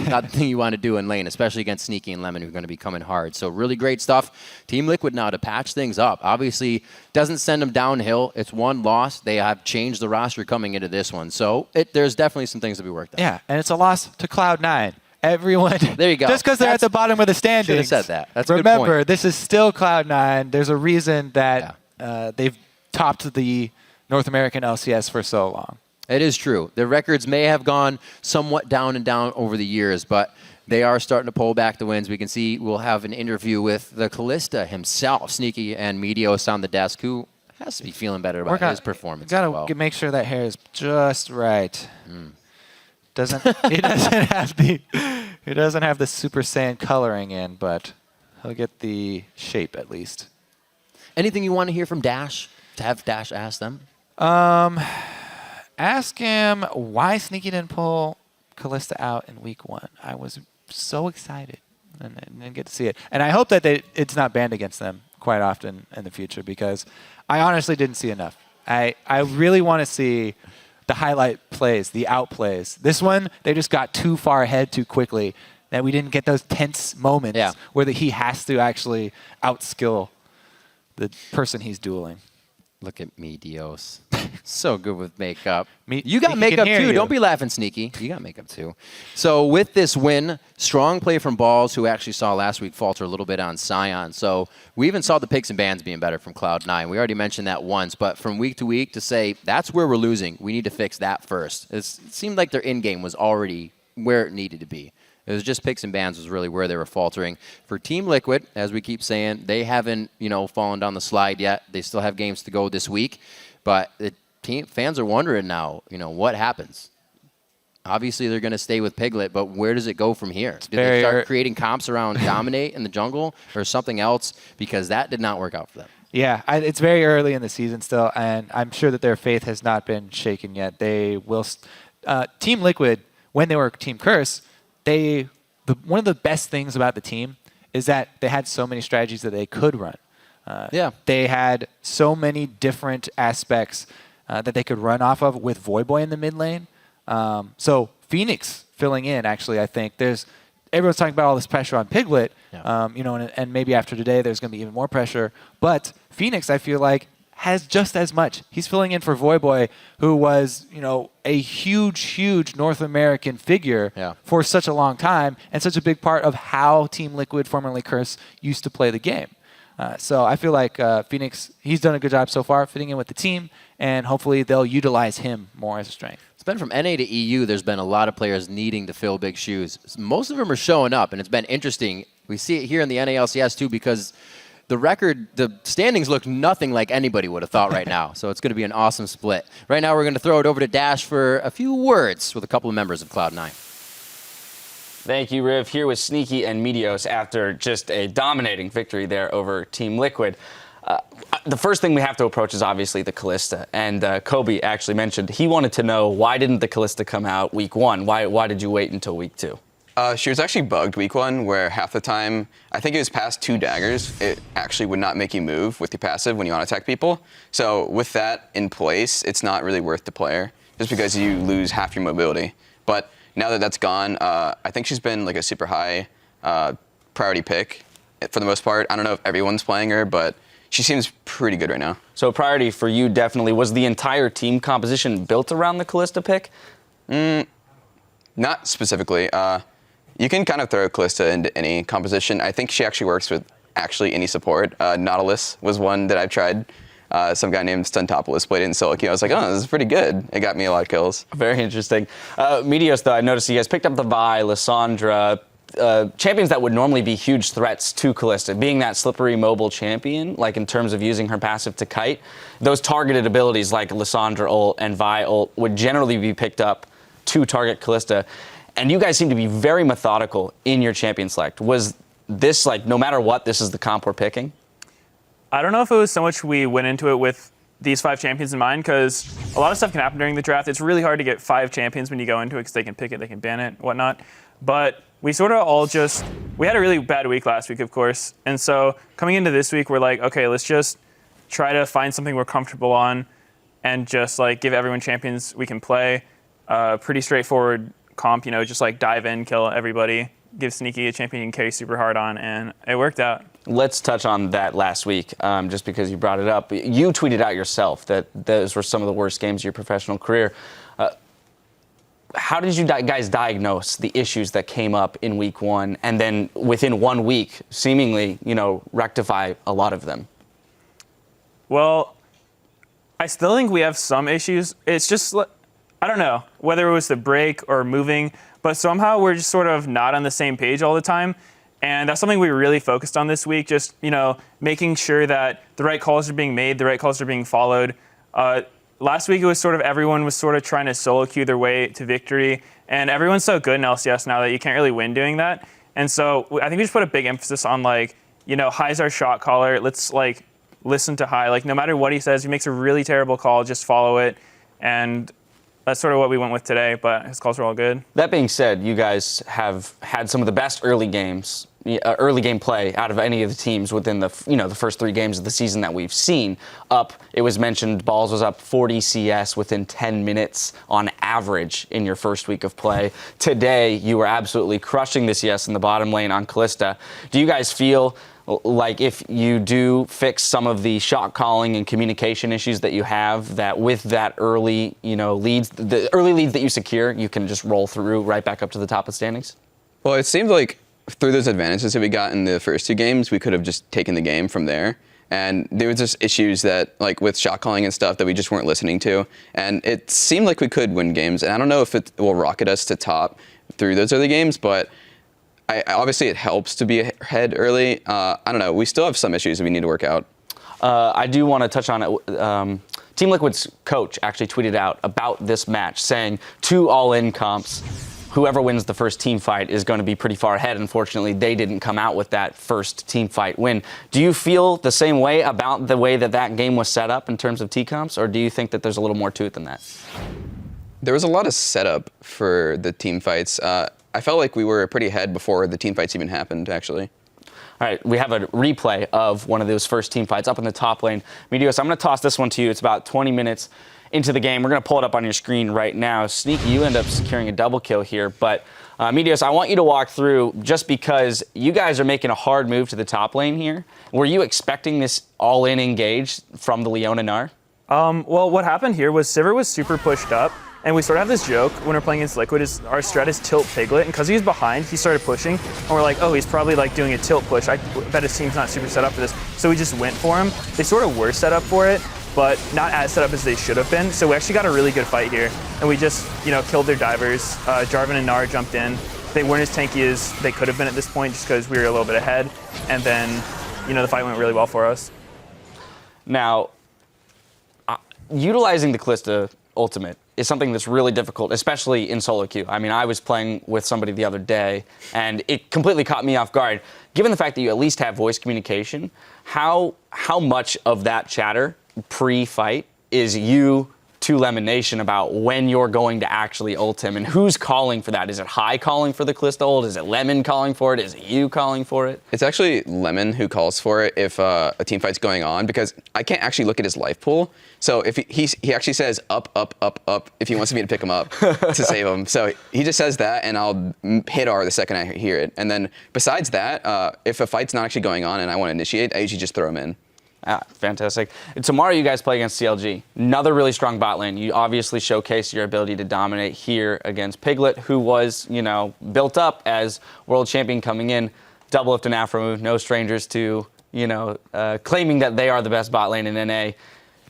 Not the thing you want to do in lane, especially against Sneaky and Lemon, who are going to be coming hard. So really great stuff. Team Liquid now to patch things up. Obviously, doesn't send them downhill. It's 1 loss. They have changed the roster coming into this one. So there's definitely some things to be worked on. Yeah, and it's a loss to Cloud9. Everyone, there you go. Just because they're at the bottom of the standings. Should have said that. That's a good Remember, point. this is still Cloud9. There's a reason that they've topped the North American LCS for so long. It is true. Their records may have gone somewhat down and down over the years, but they are starting to pull back the wins. We can see we'll have an interview with the Callista himself, Sneaky and Meteos on the desk, who has to be feeling better about his performance. Got to make sure that hair is just right. He doesn't have the Super Saiyan coloring in, but he'll get the shape at least. Anything you want to hear from Dash? To have Dash ask them? Ask him why Sneaky didn't pull Callista out in week 1. I was so excited and didn't get to see it. And I hope that it's not banned against them quite often in the future, because I honestly didn't see enough. I really want to see the highlight plays, the outplays. This one, they just got too far ahead too quickly, that we didn't get those tense moments where he has to actually outskill the person he's dueling. Look at me, Dios. So good with makeup. You got makeup too. Don't be laughing, Sneaky. You got makeup too. So with this win, strong play from Balls, who actually saw last week falter a little bit on Scion. So we even saw the picks and bans being better from Cloud9. We already mentioned that once, but from week to week to say, that's where we're losing, we need to fix that first. It seemed like their in-game was already where it needed to be. It was just picks and bans was really where they were faltering. For Team Liquid, as we keep saying, they haven't, fallen down the slide yet. They still have games to go this week. But the fans are wondering now, what happens? Obviously, they're going to stay with Piglet, but where does it go from here? Do they start creating comps around Dominate in the jungle or something else? Because that did not work out for them. Yeah, it's very early in the season still, and I'm sure that their faith has not been shaken yet. They will. Team Liquid, when they were Team Curse, one of the best things about the team is that they had so many strategies that they could run. They had so many different aspects that they could run off of with Voyboy in the mid lane. So Phoenix filling in, actually, I think everyone's talking about all this pressure on Piglet, and maybe after today there's going to be even more pressure. But Phoenix, I feel like, has just as much. He's filling in for Voyboy, who was, a huge North American figure for such a long time and such a big part of how Team Liquid, formerly Curse, used to play the game. So I feel like Phoenix, he's done a good job so far fitting in with the team, and hopefully they'll utilize him more as a strength. It's been from NA to EU, there's been a lot of players needing to fill big shoes. Most of them are showing up, and it's been interesting. We see it here in the NA LCS too, because the standings look nothing like anybody would have thought right now. So it's going to be an awesome split. Right now, we're going to throw it over to Dash for a few words with a couple of members of Cloud9. Thank you, Riv. Here with Sneaky and Meteos after just a dominating victory there over Team Liquid. The first thing we have to approach is obviously the Kalista. And Kobe actually mentioned he wanted to know, why didn't the Kalista come out week 1? Why did you wait until week 2? She was actually bugged week 1, where half the time, I think it was past 2 daggers, it actually would not make you move with your passive when you want to attack people. So with that in place, it's not really worth the player, just because you lose half your mobility. But now that that's gone, I think she's been like a super high priority pick for the most part. I don't know if everyone's playing her, but she seems pretty good right now. So priority for you definitely. Was the entire team composition built around the Kalista pick? Not specifically. You can kind of throw Kalista into any composition. I think she actually works with any support. Nautilus was one that I've tried. Some guy named Stuntopoulos played it in solo queue. I was like, oh, this is pretty good. It got me a lot of kills. Very interesting. Meteos, though, I noticed you guys picked up the Vi, Lissandra, champions that would normally be huge threats to Kalista. Being that slippery mobile champion, like in terms of using her passive to kite, those targeted abilities like Lissandra ult and Vi ult would generally be picked up to target Kalista. And you guys seem to be very methodical in your champion select. Was this like, no matter what, this is the comp we're picking? I don't know if it was so much we went into it with these 5 champions in mind, because a lot of stuff can happen during the draft. It's really hard to get 5 champions when you go into it, because they can pick it, they can ban it, whatnot. But we sort of all we had a really bad week last week, of course. And so coming into this week, we're like, okay, let's just try to find something we're comfortable on and just like give everyone champions we can play. Pretty straightforward comp, just like dive in, kill everybody, give Sneaky a champion you can carry super hard on, and it worked out. Let's touch on that last week, just because you brought it up. You tweeted out yourself that those were some of the worst games of your professional career. How did you guys diagnose the issues that came up in week 1, and then within 1 week, seemingly, rectify a lot of them? Well, I still think we have some issues. It's just, I don't know, whether it was the break or moving, but somehow we're just sort of not on the same page all the time. And that's something we really focused on this week, just, making sure that the right calls are being made, the right calls are being followed. Last week, it was sort of everyone was sort of trying to solo queue their way to victory. And everyone's so good in LCS now that you can't really win doing that. And so I think we just put a big emphasis on, High's our shot caller. Let's, listen to High. No matter what he says, he makes a really terrible call, just follow it. And that's sort of what we went with today, but his calls were all good. That being said, you guys have had some of the best early game play out of any of the teams within the first 3 games of the season that we've seen. It was mentioned, Balls was up 40 CS within 10 minutes on average in your first week of play. Today, you were absolutely crushing the CS in the bottom lane on Kalista. Do you guys feel like if you do fix some of the shot calling and communication issues that you have, that with that early, leads, the early leads that you secure, you can just roll through right back up to the top of standings? Well, it seemed like through those advantages that we got in the first 2 games, we could have just taken the game from there. And there was just issues that, with shot calling and stuff that we just weren't listening to. And it seemed like we could win games. And I don't know if it will rocket us to top through those early games, but obviously it helps to be ahead early. I don't know. We still have some issues that we need to work out. I do want to touch on it. Team Liquid's coach actually tweeted out about this match, saying 2 all-in comps. Whoever wins the first team fight is going to be pretty far ahead. Unfortunately, they didn't come out with that first team fight win. Do you feel the same way about the way that game was set up in terms of T-comps, or do you think that there's a little more to it than that? There was a lot of setup for the team fights. I felt like we were pretty ahead before the team fights even happened, actually. All right, we have a replay of one of those first team fights up in the top lane. Meteos, I'm going to toss this one to you. It's about 20 minutes into the game. We're going to pull it up on your screen right now. Sneaky, you end up securing a double kill here. But Meteos, I want you to walk through, just because you guys are making a hard move to the top lane here. Were you expecting this all-in engage from the Leona Gnar? Well, what happened here was Sivir was super pushed up. And we sort of have this joke when we're playing against Liquid, is our strat is tilt Piglet, and because he was behind, he started pushing, and we're like, oh, he's probably doing a tilt push. I bet his team's not super set up for this. So we just went for him. They sort of were set up for it, but not as set up as they should have been. So we actually got a really good fight here, and we just, killed their divers. Jarvan and Nar jumped in. They weren't as tanky as they could have been at this point just because we were a little bit ahead, and then, the fight went really well for us. Now, utilizing the Kalista ultimate is something that's really difficult, especially in solo queue. I mean, I was playing with somebody the other day, and it completely caught me off guard. Given the fact that you at least have voice communication, how much of that chatter pre-fight is you to Lemonation about when you're going to actually ult him, and who's calling for that? Is it High calling for the Kalista ult? Is it Lemon calling for it? Is it you calling for it? It's actually Lemon who calls for it if a team fight's going on, because I can't actually look at his life pool. So if he actually says up, up, up, up if he wants me to pick him up to save him. So he just says that, and I'll hit R the second I hear it. And then besides that, if a fight's not actually going on and I want to initiate, I usually just throw him in. Fantastic. Tomorrow you guys play against CLG. Another really strong bot lane. You obviously showcase your ability to dominate here against Piglet, who was, built up as world champion coming in. Double lift and Afro, no strangers to, claiming that they are the best bot lane in NA.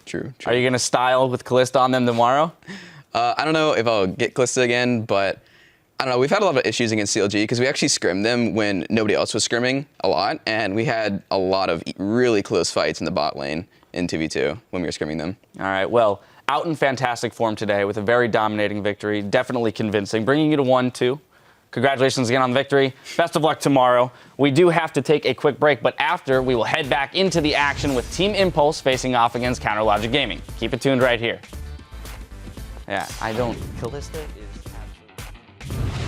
True. Are you going to style with Kalista on them tomorrow? I don't know if I'll get Kalista again, but I don't know. We've had a lot of issues against CLG because we actually scrimmed them when nobody else was scrimming a lot, and we had a lot of really close fights in the bot lane in 2v2 when we were scrimming them. All right, well, out in fantastic form today with a very dominating victory, definitely convincing, bringing you to 1-2. Congratulations again on the victory. Best of luck tomorrow. We do have to take a quick break, but after, we will head back into the action with Team Impulse facing off against Counter Logic Gaming. Keep it tuned right here. Yeah, Kalista is...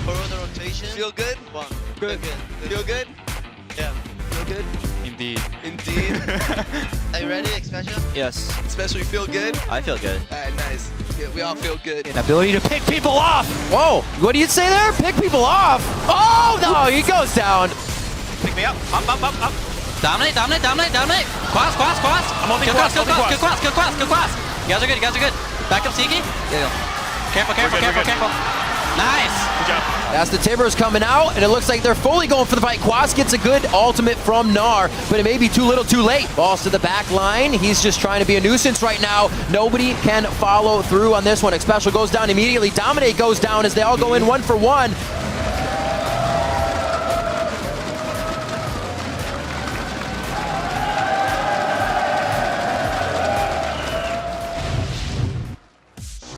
Follow the rotation. Feel good? Good. Feel good? Yeah. Feel good? Indeed. Are you ready, Expression? Yes. Especially feel good? I feel good. Alright, nice. Yeah, we all feel good. An ability to pick people off. Whoa, what do you say there? Pick people off. Oh, no, he goes down. Pick me up. Up. Dominate. Quas. I'm holding Quas. Kill Quas. You guys are good. Back up, Siki. Yeah. Careful. Nice. Good job. As the Timbers coming out, and it looks like they're fully going for the fight. Quas gets a good ultimate from Gnar, but it may be too little too late. Balls to the back line. He's just trying to be a nuisance right now. Nobody can follow through on this one. Xpecial goes down immediately. Dominate goes down as they all go in 1 for 1.